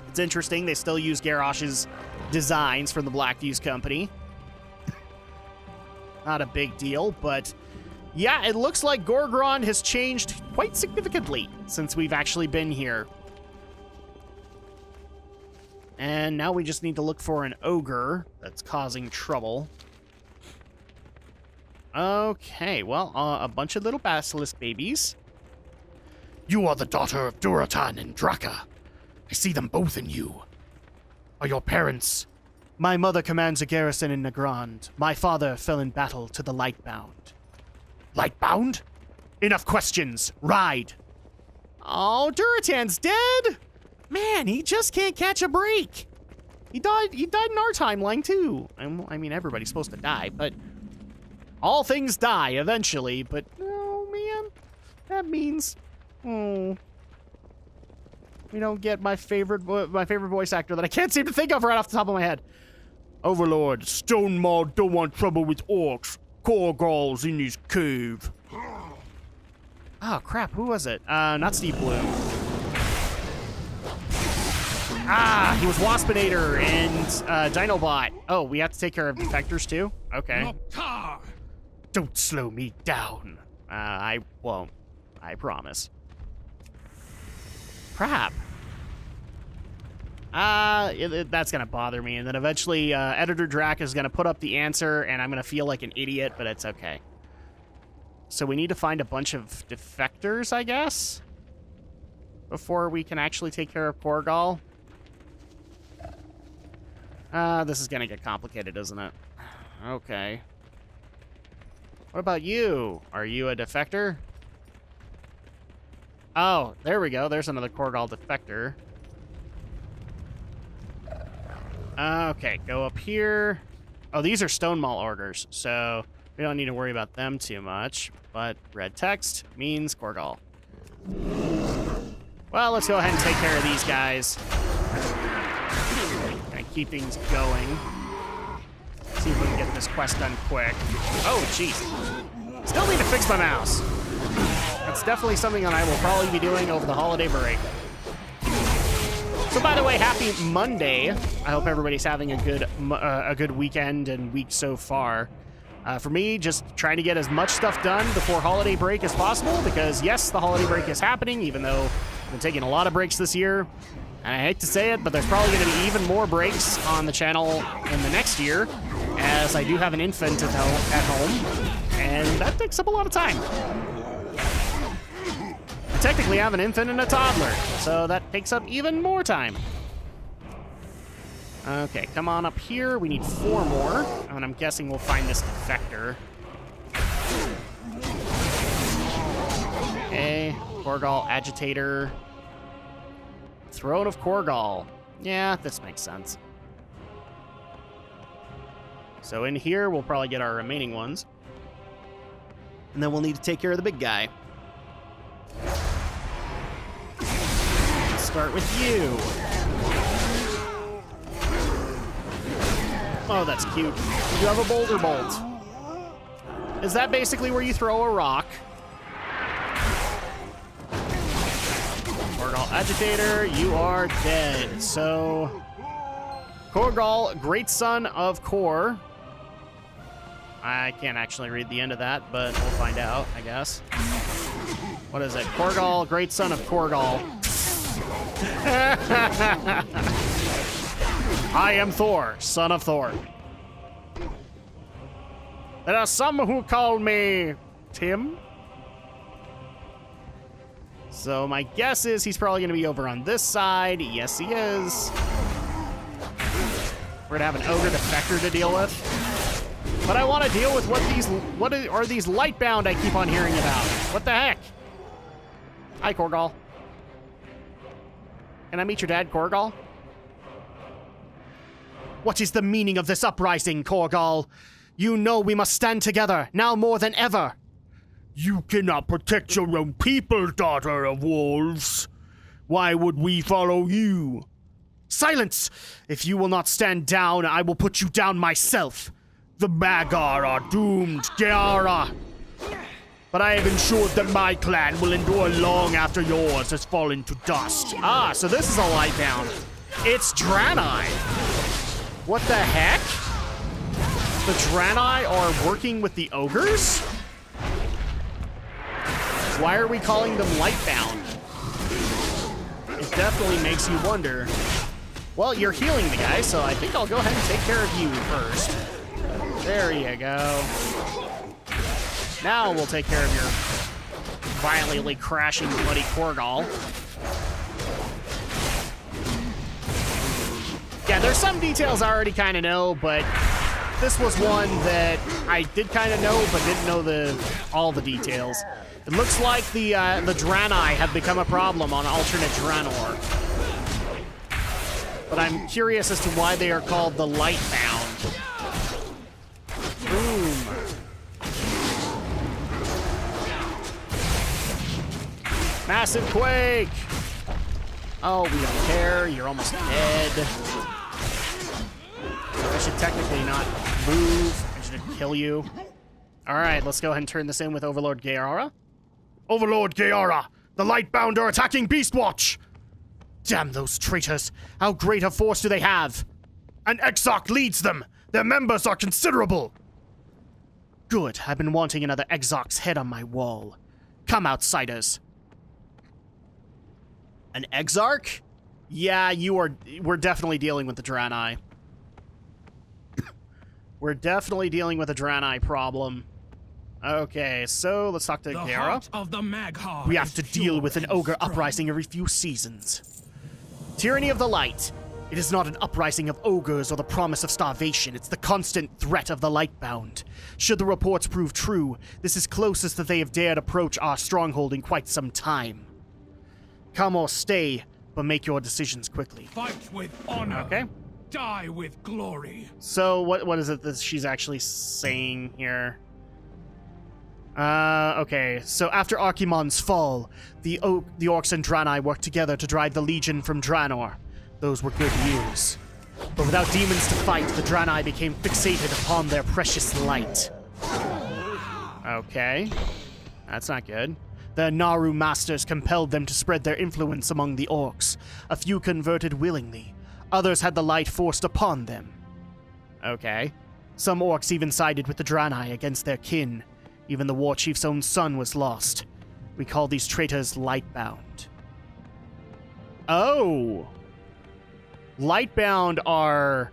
It's interesting, they still use Garrosh's designs from the Black Fuse Company. Not a big deal, but yeah, it looks like Gorgrond has changed quite significantly since we've actually been here. And now we just need to look for an ogre that's causing trouble. Okay, well, a bunch of little basilisk babies. You are the daughter of Duratan and Draka. I see them both in you. Are your parents My mother commands a garrison in Nagrand. My father fell in battle to the Lightbound. Lightbound? Enough questions. Ride. Oh, Duratan's dead. Man, he just can't catch a break. He died in our timeline too. I mean, everybody's supposed to die, but all things die eventually. But oh man, that means we don't get my favorite voice actor that I can't seem to think of right off the top of my head. Overlord, Stone Maw don't want trouble with orcs. Korgal's in his cave. Oh crap, who was it? Not Steve Bloom. Ah, he was Waspinator and Dinobot. Oh, we have to take care of defectors too? Okay. Don't slow me down. I won't. I promise. Crap. That's gonna bother me, and then eventually Editor Drak is gonna put up the answer, and I'm gonna feel like an idiot, but it's okay. So we need to find a bunch of defectors, I guess, before we can actually take care of Korgal. This is gonna get complicated, isn't it? Okay. What about you? Are you a defector? Oh, there we go. There's another Korgal defector. Okay, go up here. Oh, these are Stone Maul orders, so we don't need to worry about them too much. But red text means Korgal. Well, let's go ahead and take care of these guys. Gonna keep things going. See if we can get this quest done quick. Oh, jeez. Still need to fix my mouse. That's definitely something that I will probably be doing over the holiday break. So, by the way, happy Monday. I hope everybody's having a good weekend and week so far. For me, just trying to get as much stuff done before holiday break as possible, because yes, the holiday break is happening, even though I've been taking a lot of breaks this year. And I hate to say it, but there's probably going to be even more breaks on the channel in the next year, as I do have an infant at home, and that takes up a lot of time. I technically have an infant and a toddler, so that takes up even more time. Okay, come on up here. We need 4 more, and I'm guessing we'll find this defector. Okay, Korgal Agitator. Throne of Korgal. Yeah, this makes sense. So in here, we'll probably get our remaining ones. And then we'll need to take care of the big guy. Let's start with you. Oh, that's cute. You have a boulder bolt. Is that basically where you throw a rock? Korgal Agitator, you are dead. So, Korgal, great son of Kor. I can't actually read the end of that, but we'll find out, I guess. What is it? Korgal, great son of Korgal. I am Thor, son of Thor. There are some who call me Tim. So my guess is he's probably going to be over on this side. Yes, he is. We're going to have an ogre defector to deal with. But I want to deal with what are these Lightbound I keep on hearing about? What the heck? Hi, Korgal. Can I meet your dad, Korgal? What is the meaning of this uprising, Korgal? You know we must stand together, now more than ever. You cannot protect your own people, daughter of wolves. Why would we follow you? Silence! If you will not stand down, I will put you down myself. The Magar are doomed, Geara. But I have ensured that my clan will endure long after yours has fallen to dust. Ah, so this is a Lightbound. It's Draenor. What the heck? The Draenor are working with the ogres? Why are we calling them Lightbound? It definitely makes you wonder. Well, you're healing the guy, so I think I'll go ahead and take care of you first. There you go. Now we'll take care of your violently crashing bloody Korgal. Yeah, there's some details I already kind of know, but this was one that I did kind of know, but didn't know all the details. It looks like the Draenor have become a problem on alternate Draenor. But I'm curious as to why they are called the Lightbound. Boom. Massive quake! Oh, we don't care. You're almost dead. I should technically not move. I should kill you. Alright, let's go ahead and turn this in with Overlord Gaara. Overlord Gaara, the Lightbound are attacking Beastwatch! Damn those traitors! How great a force do they have? An Exarch leads them! Their members are considerable! Good, I've been wanting another Exarch's head on my wall. Come, outsiders. An Exarch? Yeah, we're definitely dealing with the Draenor. We're definitely dealing with a Draenor problem. Okay, so let's talk to The Gaara. heart of the Magha We have is to deal pure with an and ogre strong. uprising every few seasons. Tyranny of the Light. It is not an uprising of ogres or the promise of starvation, it's the constant threat of the Lightbound. Should the reports prove true, this is closest that they have dared approach our stronghold in quite some time. Come or stay, but make your decisions quickly. Fight with honor. Okay. Die with glory. So what is it that she's actually saying here? Okay, so after Archimonde's fall, the Orcs and Draenor worked together to drive the Legion from Draenor. Those were good years. But without demons to fight, the Draenor became fixated upon their precious light. Okay, that's not good. The Naru masters compelled them to spread their influence among the Orcs. A few converted willingly. Others had the light forced upon them. Okay. Some Orcs even sided with the Draenor against their kin. Even the war chief's own son was lost. We call these traitors Lightbound. Oh! Lightbound are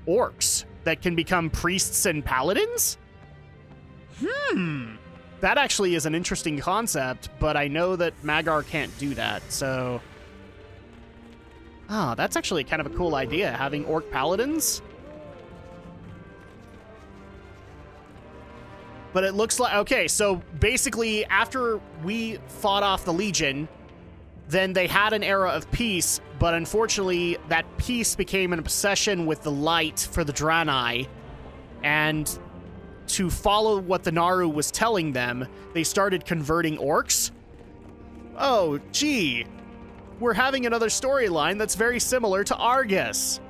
Orcs that can become priests and paladins? That actually is an interesting concept, but I know that Mag'har can't do that, so... Ah, that's actually kind of a cool idea, having Orc paladins. But it looks like... Okay, so basically, after we fought off the Legion, then they had an era of peace, but unfortunately, that peace became an obsession with the light for the Draenor, and to follow what the Naru was telling them, they started converting Orcs. Oh, gee. We're having another storyline that's very similar to Argus.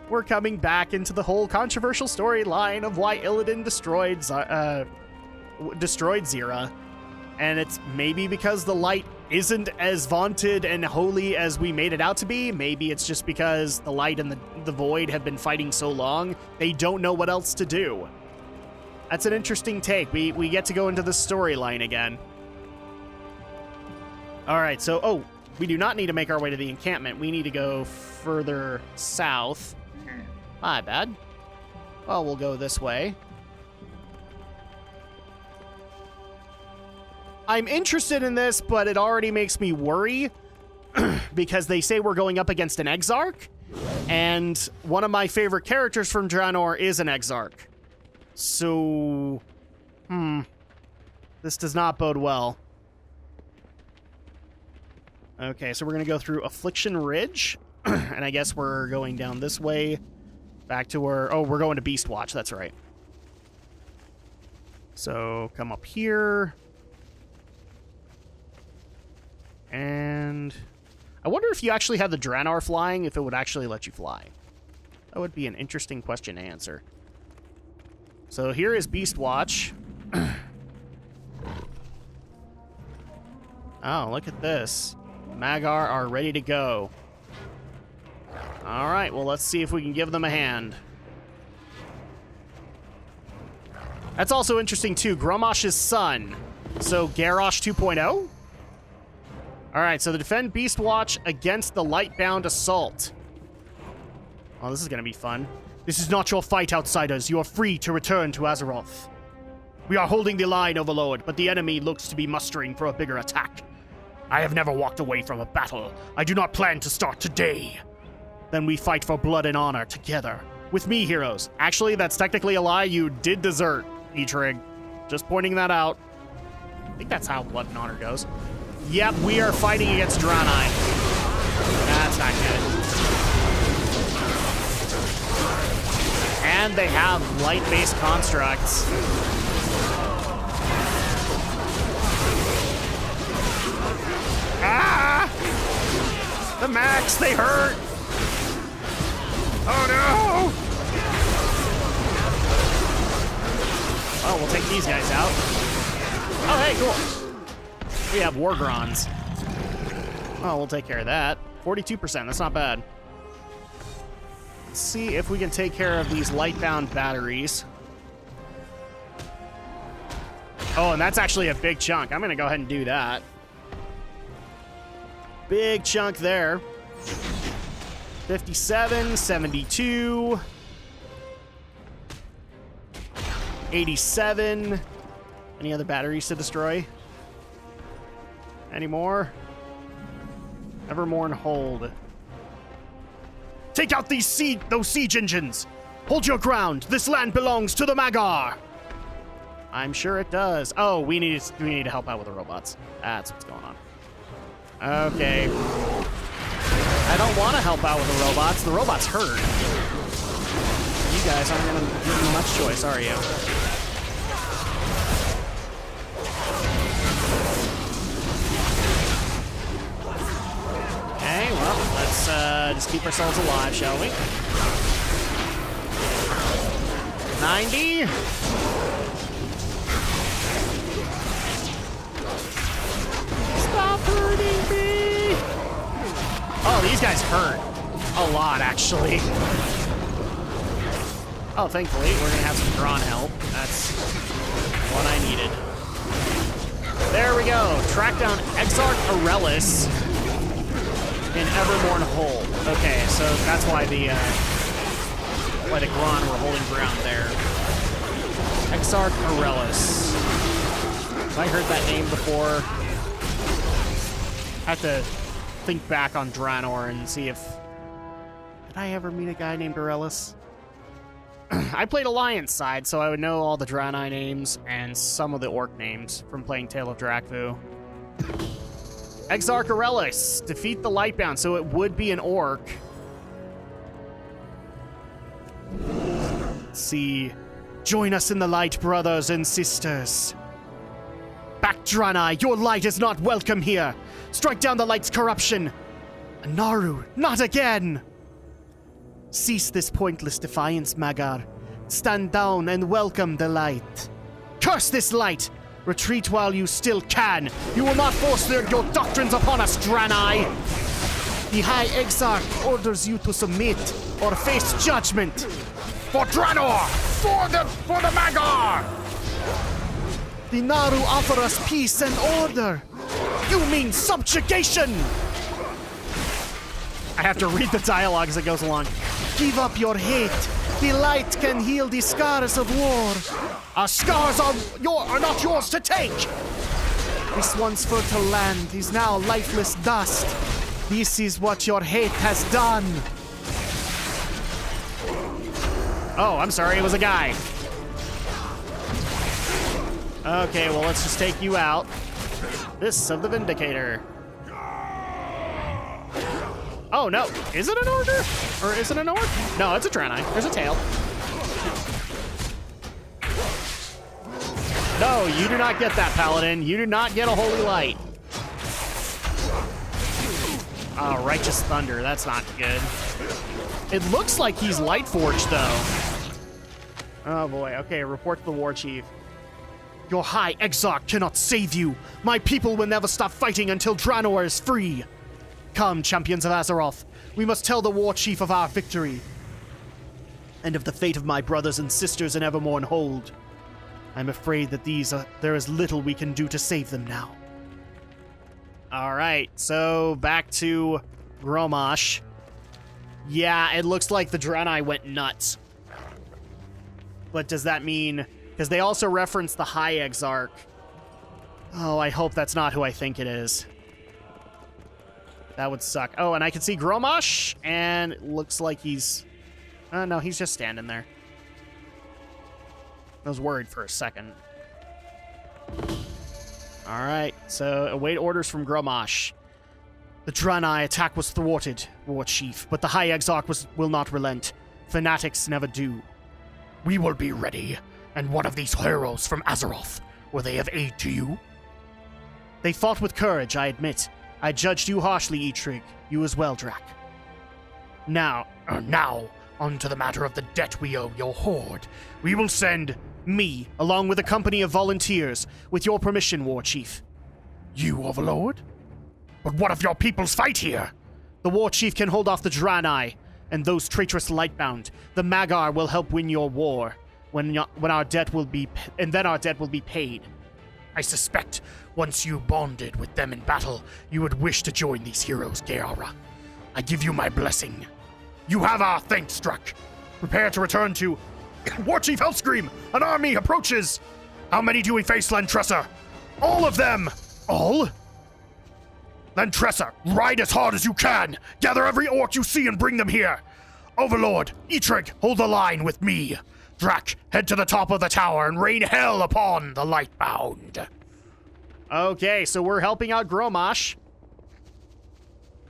We're coming back into the whole controversial storyline of why Illidan destroyed Zira. And it's maybe because the light isn't as vaunted and holy as we made it out to be. Maybe it's just because the light and the void have been fighting so long, they don't know what else to do. That's an interesting take. We get to go into the storyline again. All right, so, oh, we do not need to make our way to the encampment. We need to go further south. My bad. Well, we'll go this way. I'm interested in this, but it already makes me worry because they say we're going up against an Exarch, and one of my favorite characters from Draenor is an Exarch. So, this does not bode well. Okay, so we're going to go through Affliction Ridge, and I guess we're going down this way, back to where... Oh, we're going to Beastwatch, that's right. So, come up here. And I wonder if you actually had the Draenor flying, if it would actually let you fly. That would be an interesting question to answer. So here is Beastwatch. Oh, look at this. Mag'har are ready to go. Alright, well, let's see if we can give them a hand. That's also interesting, too. Gromash's son. So, Garrosh 2.0? Alright, so the defend Beastwatch against the Lightbound Assault. Oh, this is gonna be fun. This is not your fight, outsiders. You are free to return to Azeroth. We are holding the line, Overlord, but the enemy looks to be mustering for a bigger attack. I have never walked away from a battle. I do not plan to start today. then we fight for blood and honor together. With me, heroes. Actually, that's technically a lie. You did desert, E-Trig. Just pointing that out. I think that's how blood and honor goes. Yep, we are fighting against Draenor. That's not good. And they have light-based constructs. Ah! The max, they hurt! Oh no! Oh, we'll take these guys out. Oh, hey, cool. We have Wargrons. Oh, we'll take care of that. 42%, that's not bad. Let's see if we can take care of these light-bound batteries. Oh, and that's actually a big chunk. I'm gonna go ahead and do that. Big chunk there. 57, 72, 87. Any other batteries to destroy? Any more? Evermore and hold. Take out those siege engines! Hold your ground! This land belongs to the Magar! I'm sure it does. Oh, we need to help out with the robots. That's what's going on. Okay. I don't want to help out with the robots. The robots hurt. You guys aren't going to give me much choice, are you? Okay, well, let's just keep ourselves alive, shall we? 90. Stop hurting me! Oh, these guys hurt. A lot, actually. Oh, thankfully, we're gonna have some drawn help. That's what I needed. There we go. Track down Exarch Aurelis in Evermorn Hold. Okay, so that's why the Gron were holding ground there. Exarch Aurelis. Have I heard that name before? I have to think back on Draenor and see if... Did I ever meet a guy named Aurelis? I played Alliance side, so I would know all the Draenor names and some of the Orc names from playing Tale of Drakvu. Exarch Aurelis. Defeat the Lightbound, so it would be an Orc. Let's see. Join us in the light, brothers and sisters. Back, Draenor, your light is not welcome here. Strike down the light's corruption. Naru, not again. Cease this pointless defiance, Magar. Stand down and welcome the light. Curse this light. Retreat while you still can. You will not force your doctrines upon us, Draenor. The High Exarch orders you to submit or face judgment. For Draenor! For the Magar! The Naru offer us peace and order. You mean subjugation! I have to read the dialogue as it goes along. Give up your hate. The light can heal the scars of war. Our scars are not yours to take. This once fertile land is now lifeless dust. This is what your hate has done. Oh, I'm sorry, it was a guy. Okay, well, let's just take you out. This of the Vindicator. Oh, no. Is it an Order? Or is it an Orc? No, it's a Draenor. There's a tail. No, you do not get that, Paladin. You do not get a Holy Light. Oh, Righteous Thunder. That's not good. It looks like he's Lightforged, though. Oh, boy. Okay, report to the War Chief. Your High Exarch cannot save you. My people will never stop fighting until Draenor is free. Come, champions of Azeroth. We must tell the War Chief of our victory. And of the fate of my brothers and sisters in Evermorn Hold. I'm afraid that there is little we can do to save them now. Alright, so back to Gromash. Yeah, it looks like the Draenor went nuts. But does that mean... Because they also reference the High Exarch. Oh, I hope that's not who I think it is. That would suck. Oh, and I can see Gromosh, and it looks like he's... no, he's just standing there. I was worried for a second. All right, so await orders from Gromosh. The Draenor attack was thwarted, War Chief, but the High Exarch will not relent. Fanatics never do. We will be ready, and one of these heroes from Azeroth, will they of aid to you? They fought with courage, I admit. I judged you harshly, Eitrig. You as well, Drak. Now, on to the matter of the debt we owe your horde. We will send... Me, along with a company of volunteers, with your permission, War Chief. You, Overlord? But what if your peoples fight here? The War Chief can hold off the Draenor and those traitorous Lightbound. The Mag'har will help win your war, when our debt will be, and then our debt will be paid. I suspect once you bonded with them in battle, you would wish to join these heroes, Geara. I give you my blessing. You have our thanks, Drak. Prepare to return to... War Chief Hellscream! An army approaches! How many do we face, Lantressa? All of them! All? Lantressa, ride as hard as you can! Gather every orc you see and bring them here! Overlord, Eitrig, hold the line with me! Drak, head to the top of the tower and rain hell upon the Lightbound! Okay, so we're helping out Gromosh.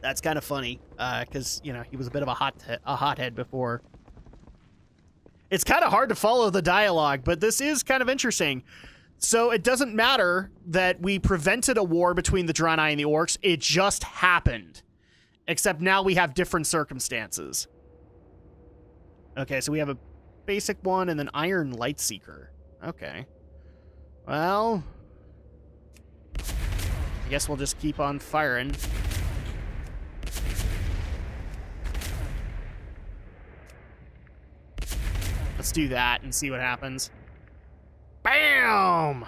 That's kind of funny, because, you know, he was a bit of a hothead before. It's kind of hard to follow the dialogue, but this is kind of interesting. So it doesn't matter that we prevented a war between the Draenor and the Orcs. It just happened. Except now we have different circumstances. Okay, so we have a basic one and then Iron Lightseeker. Okay. Well, I guess we'll just keep on firing. Let's do that and see what happens. Bam!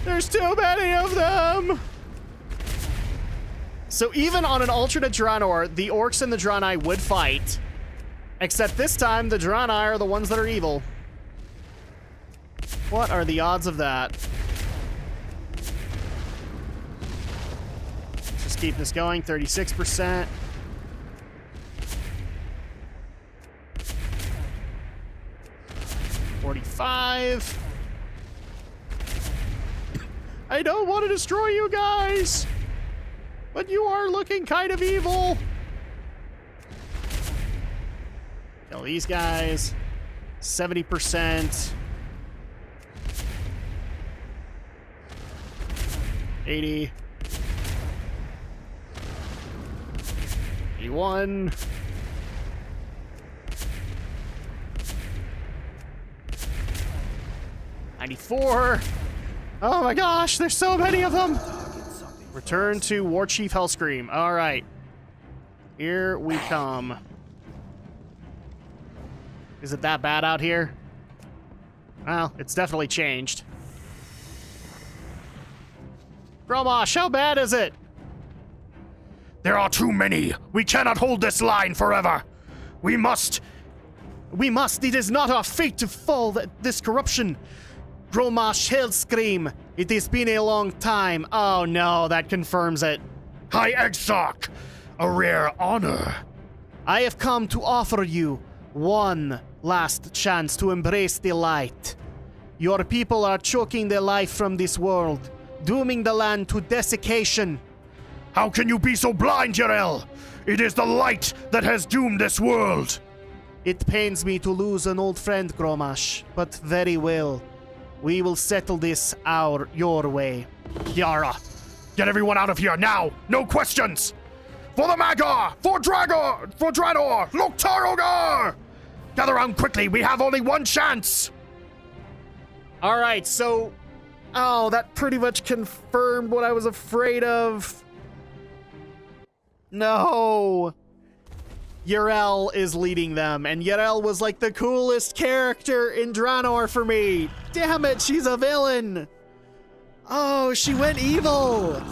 There's too many of them! So even on an alternate Draenor, the Orcs and the Draenor would fight. Except this time, the Draenor are the ones that are evil. What are the odds of that? Let's just keep this going, 36%. $45. I don't want to destroy you guys, but you are looking kind of evil. Kill these guys. 70%. 80. 81. $94. Oh my gosh, there's so many of them. Return to War Chief Hellscream. All right. Here we come. Is it that bad out here? Well, it's definitely changed. Gromosh, how bad is it? There are too many. We cannot hold this line forever. We must. It is not our fate to fall this corruption. Gromosh Hellscream. It has been a long time. Oh no, that confirms it. High Exarch, a rare honor. I have come to offer you one last chance to embrace the light. Your people are choking their life from this world, dooming the land to desiccation. How can you be so blind, Jarell? It is the light that has doomed this world. It pains me to lose an old friend, Gromosh, but very well. We will settle this your way. Yara, get everyone out of here now! No questions! For the Mag'har! For Draenor! Loktarogar! Gather around quickly, we have only one chance! Alright, so... Oh, that pretty much confirmed what I was afraid of. No! Jarell is leading them, and Jarell was like the coolest character in Draenor for me. Damn it, she's a villain. Oh, she went evil.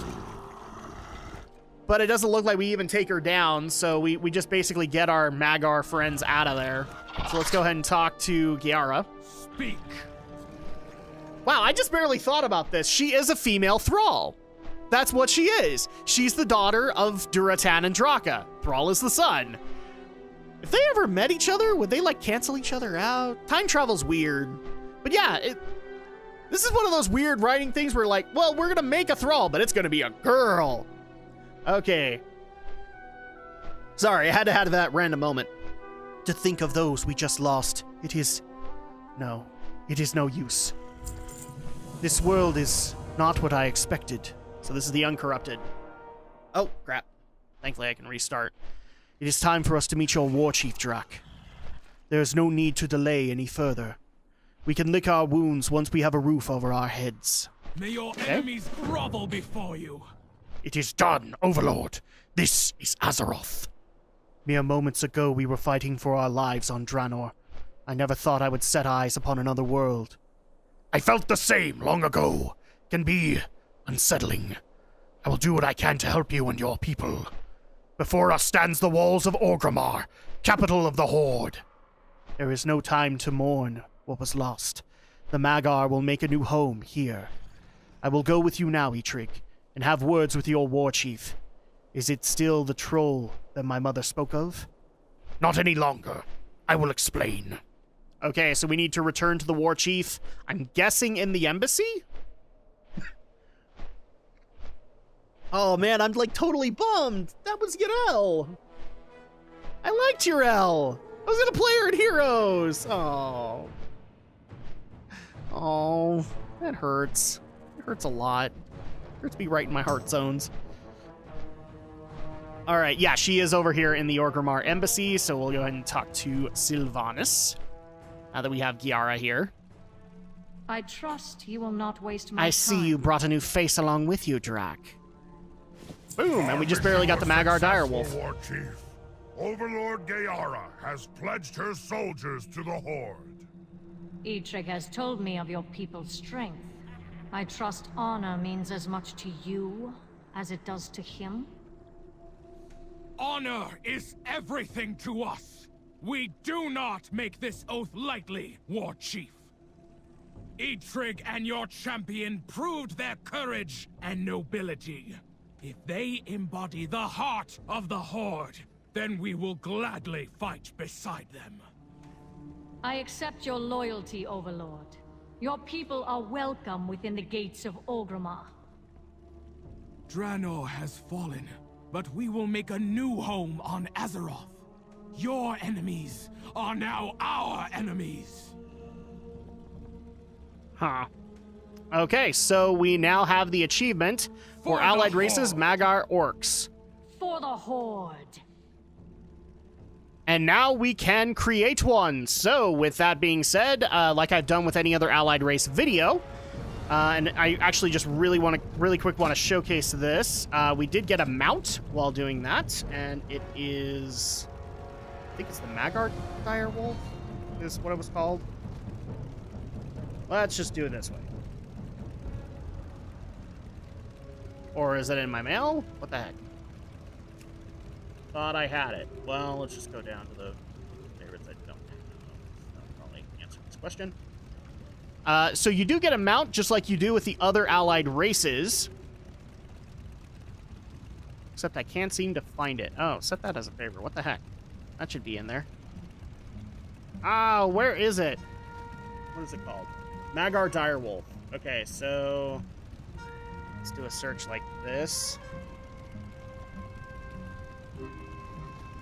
But it doesn't look like we even take her down, so we just basically get our Mag'har friends out of there. So let's go ahead and talk to Geara. Speak. Wow, I just barely thought about this. She is a female thrall. That's what she is. She's the daughter of Duratan and Draka. Thrall is the son. If they ever met each other, would they, like, cancel each other out? Time travel's weird. But yeah, this is one of those weird writing things where, like, well, we're gonna make a thrall, but it's gonna be a girl. Okay. Sorry, I had to have that random moment. To think of those we just lost, it is no use. This world is not what I expected. So this is the Uncorrupted. Oh, crap. Thankfully I can restart. It is time for us to meet your war chief, Drak. There is no need to delay any further. We can lick our wounds once we have a roof over our heads. May your enemies grovel before you. It is done, Overlord. This is Azeroth. Mere moments ago we were fighting for our lives on Draenor. I never thought I would set eyes upon another world. I felt the same long ago. Can be unsettling. I will do what I can to help you and your people. Before us stands the walls of Orgrimmar, capital of the Horde. There is no time to mourn what was lost. The Mag'har will make a new home here. I will go with you now, Eitrig, and have words with your war chief. Is it still the troll that my mother spoke of? Not any longer. I will explain. Okay, so we need to return to the war chief. I'm guessing in the embassy? Oh man, I'm like totally bummed. That was Yrel. I liked Yrel. I was gonna play her in Heroes. Oh. Oh, that hurts. It hurts a lot. It hurts me right in my heart zones. All right, yeah, she is over here in the Orgrimmar embassy, so we'll go ahead and talk to Sylvanas. Now that we have Giara here. I trust you will not waste my time. I see you brought a new face along with you, Drak. Boom, and we just barely got the Mag'har Direwolf. War Chief. Overlord Giara has pledged her soldiers to the Horde. Eitrig has told me of your people's strength. I trust honor means as much to you as it does to him. Honor is everything to us. We do not make this oath lightly, War Chief. Eitrig and your champion proved their courage and nobility. If they embody the heart of the Horde, then we will gladly fight beside them. I accept your loyalty, Overlord. Your people are welcome within the gates of Orgrimmar. Draenor has fallen, but we will make a new home on Azeroth. Your enemies are now our enemies. Huh. Okay, so we now have the achievement for allied races, Mag'har Orcs. For the Horde. And now we can create one. So with that being said, like I've done with any other allied race video, and I actually just really quick want to showcase this. We did get a mount while doing that, and it is, I think it's the Mag'har Direwolf is what it was called. Let's just do it this way. Or is it in my mail? What the heck? Thought I had it. Well, let's just go down to the favorites I don't have. That'll probably answer this question. So you do get a mount just like you do with the other allied races. Except I can't seem to find it. Oh, set that as a favorite. What the heck? That should be in there. Ah, where is it? What is it called? Mag'har Direwolf. Okay, so let's do a search like this.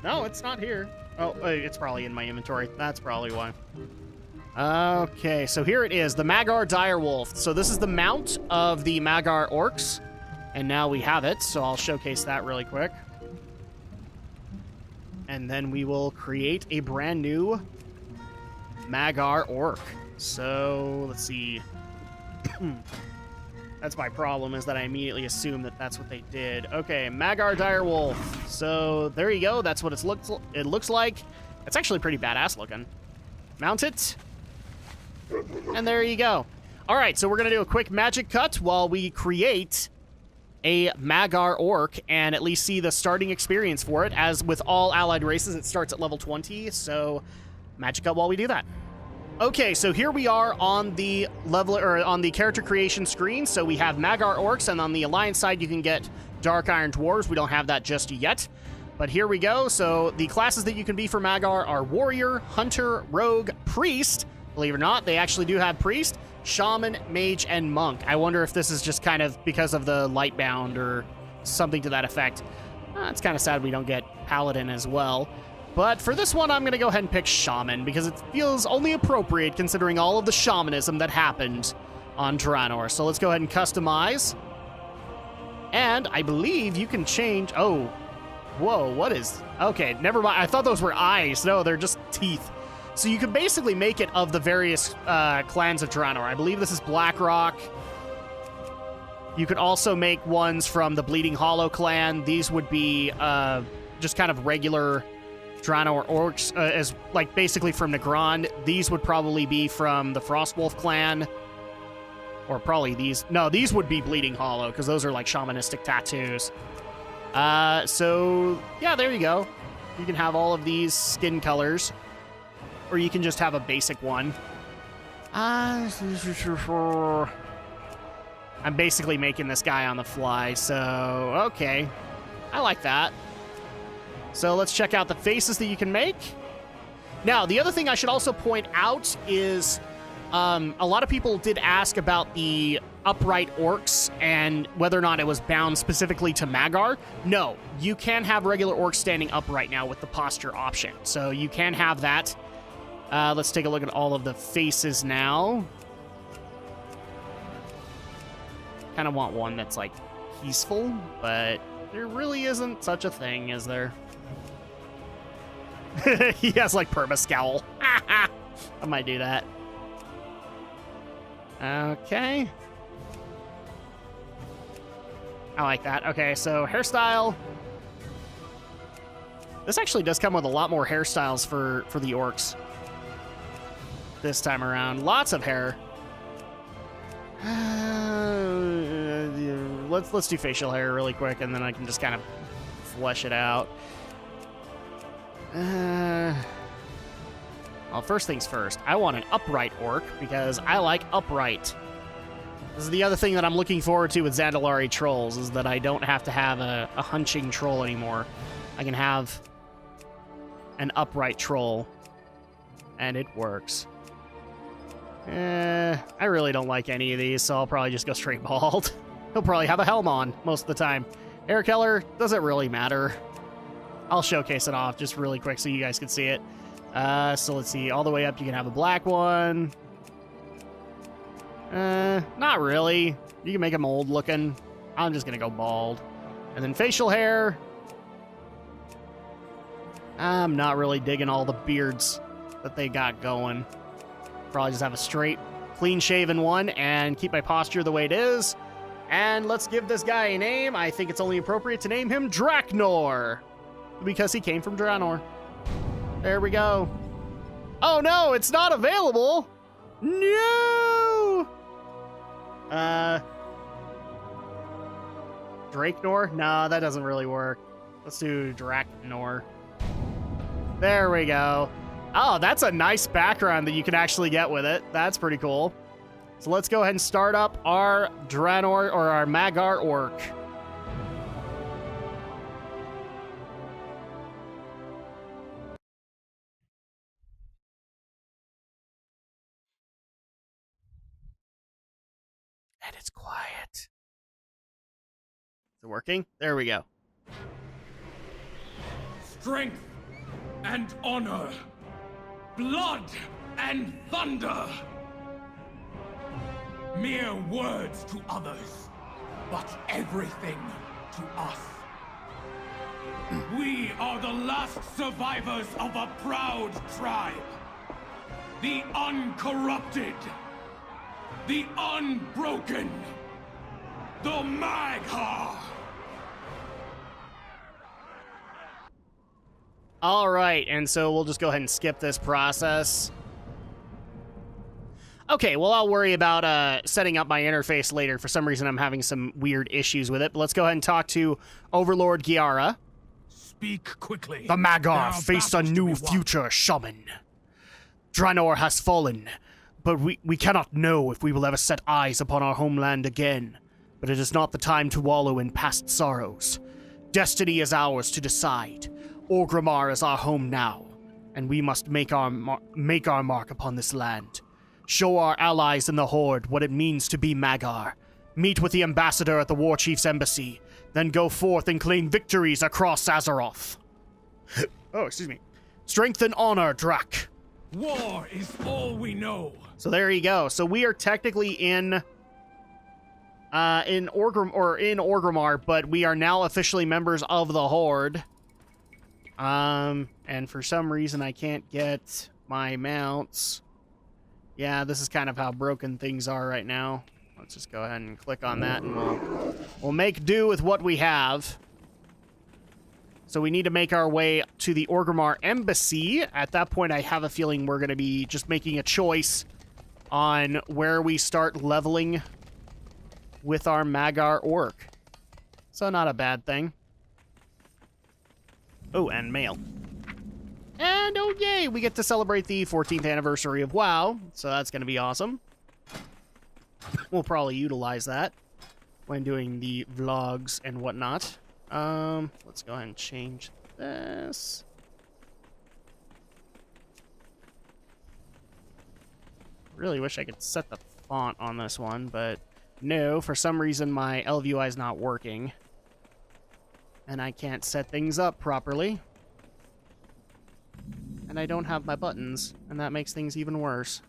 No, it's not here. Oh, it's probably in my inventory. That's probably why. Okay, so here it is, the Mag'har Direwolf. So this is the mount of the Mag'har Orcs, and now we have it, so I'll showcase that really quick. And then we will create a brand new Mag'har Orc. So, let's see. That's my problem, is that I immediately assume that that's what they did. Okay, Mag'har Direwolf. So, there you go. That's what it looks like. It's actually pretty badass looking. Mount it. And there you go. All right, so we're going to do a quick magic cut while we create a Mag'har Orc and at least see the starting experience for it. As with all allied races, it starts at level 20, so magic cut while we do that. Okay, so here we are on the level or on the character creation screen. So we have Magar Orcs, and on the Alliance side you can get Dark Iron Dwarves. We don't have that just yet. But here we go. So the classes that you can be for Magar are Warrior, Hunter, Rogue, Priest. Believe it or not, they actually do have Priest, Shaman, Mage, and Monk. I wonder if this is just kind of because of the Lightbound or something to that effect. It's kind of sad we don't get Paladin as well. But for this one, I'm going to go ahead and pick Shaman because it feels only appropriate considering all of the shamanism that happened on Draenor. So let's go ahead and customize. And I believe you can change... Oh, whoa, what is... Okay, never mind. I thought those were eyes. No, they're just teeth. So you can basically make it of the various clans of Draenor. I believe this is Blackrock. You could also make ones from the Bleeding Hollow clan. These would be just kind of regular Draenor Orcs, as like basically from Negron. These would probably be from the Frostwolf clan. Or probably these. No, these would be Bleeding Hollow, because those are like shamanistic tattoos. So, yeah, there you go. You can have all of these skin colors. Or you can just have a basic one. I'm basically making this guy on the fly, so okay. I like that. So let's check out the faces that you can make. Now, the other thing I should also point out is a lot of people did ask about the upright orcs and whether or not it was bound specifically to Magar. No, you can have regular orcs standing upright now with the posture option. So you can have that. Let's take a look at all of the faces now. Kind of want one that's like peaceful, but there really isn't such a thing, is there? He has like perma scowl. I might do that. Okay. I like that. Okay, so hairstyle. This actually does come with a lot more hairstyles for the orcs this time around. Lots of hair. Let's do facial hair really quick, and then I can just kind of flesh it out. Well, first things first, I want an upright orc because I like upright. This is the other thing that I'm looking forward to with Zandalari trolls, is that I don't have to have a hunching troll anymore. I can have an upright troll, and it works. I really don't like any of these, so I'll probably just go straight bald. He'll probably have a helm on most of the time. Hair color, doesn't really matter. I'll showcase it off just really quick so you guys can see it. So let's see, all the way up you can have a black one. Not really. You can make him old looking. I'm just gonna go bald. And then facial hair. I'm not really digging all the beards that they got going. Probably just have a straight, clean-shaven one and keep my posture the way it is. And let's give this guy a name. I think it's only appropriate to name him Draenor, because he came from Draenor. There we go. Oh no, it's not available! No! Draenor? No, that doesn't really work. Let's do Draenor. There we go. Oh, that's a nice background that you can actually get with it. That's pretty cool. So let's go ahead and start up our Draenor, or our Magar Orc. And it's quiet. Is it working? There we go. Strength and honor. Blood and thunder. Mere words to others, but everything to us. We are the last survivors of a proud tribe. The uncorrupted. The unbroken. The Magar. All right, and so we'll just go ahead and skip this process. Okay, well, I'll worry about setting up my interface later. For some reason, I'm having some weird issues with it. But let's go ahead and talk to Overlord Giara. Speak quickly. The Magar face a new future, shaman. Draenor has fallen, but we cannot know if we will ever set eyes upon our homeland again. But it is not the time to wallow in past sorrows. Destiny is ours to decide. Orgrimmar is our home now, and we must make our mark upon this land. Show our allies in the Horde what it means to be Mag'har. Meet with the ambassador at the War Chief's embassy, then go forth and claim victories across Azeroth. Oh, excuse me. Strength and honor, Drak. War is all we know. So there you go. So we are technically in Orgrimmar, but we are now officially members of the Horde. And for some reason I can't get my mounts. Yeah, this is kind of how broken things are right now. Let's just go ahead and click on that, and we'll make do with what we have. So we need to make our way to the Orgrimmar embassy. At that point, I have a feeling we're going to be just making a choice on where we start leveling with our Mag'har orc. So not a bad thing. Oh, and mail. And oh yay, we get to celebrate the 14th anniversary of WoW, so that's going to be awesome. We'll probably utilize that when doing the vlogs and whatnot. Let's go ahead and change this. Really wish I could set the font on this one, but no, for some reason my LVUI is not working. And I can't set things up properly. And I don't have my buttons, and that makes things even worse.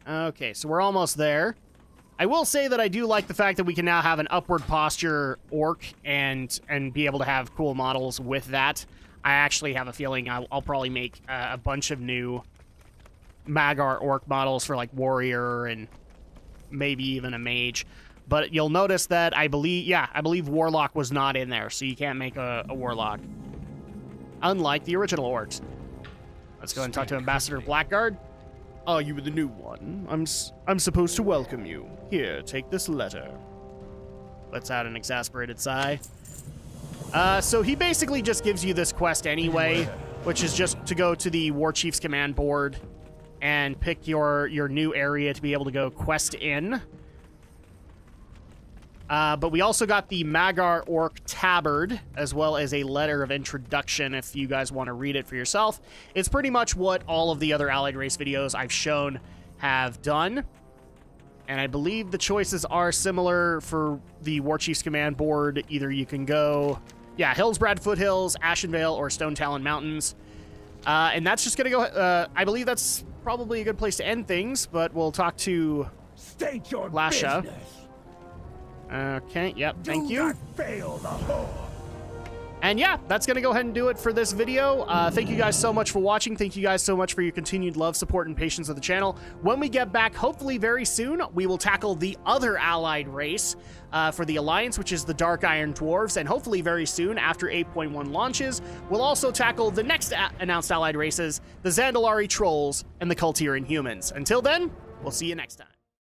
Okay, so we're almost there. I will say that I do like the fact that we can now have an upward posture orc and be able to have cool models with that. I actually have a feeling I'll probably make a bunch of new Mag'har orc models for like warrior and maybe even a mage. But you'll notice that I believe warlock was not in there, so you can't make a warlock. Unlike the original orcs. Let's go ahead and talk to Ambassador Blackguard. Are you the new one? I'm supposed to welcome you. Here, take this letter. Lets out an exasperated sigh. So he basically just gives you this quest anyway, which is just to go to the War Chief's command board and pick your new area to be able to go quest in. But we also got the Mag'har Orc Tabard, as well as a letter of introduction if you guys want to read it for yourself. It's pretty much what all of the other Allied Race videos I've shown have done. And I believe the choices are similar for the War Chief's command board. Either you can go, Hillsbrad Foothills, Ashenvale, or Stone Talon Mountains. And that's just going to go, I believe that's probably a good place to end things, but we'll talk to State your Lasha. business. Okay, yep, thank Do you. not fail the Horde. And yeah, that's going to go ahead and do it for this video. Thank you guys so much for watching. Thank you guys so much for your continued love, support, and patience of the channel. When we get back, hopefully very soon, we will tackle the other allied race for the Alliance, which is the Dark Iron Dwarves. And hopefully very soon, after 8.1 launches, we'll also tackle the next announced allied races, the Zandalari Trolls and the Kultiran Humans. Until then, we'll see you next time.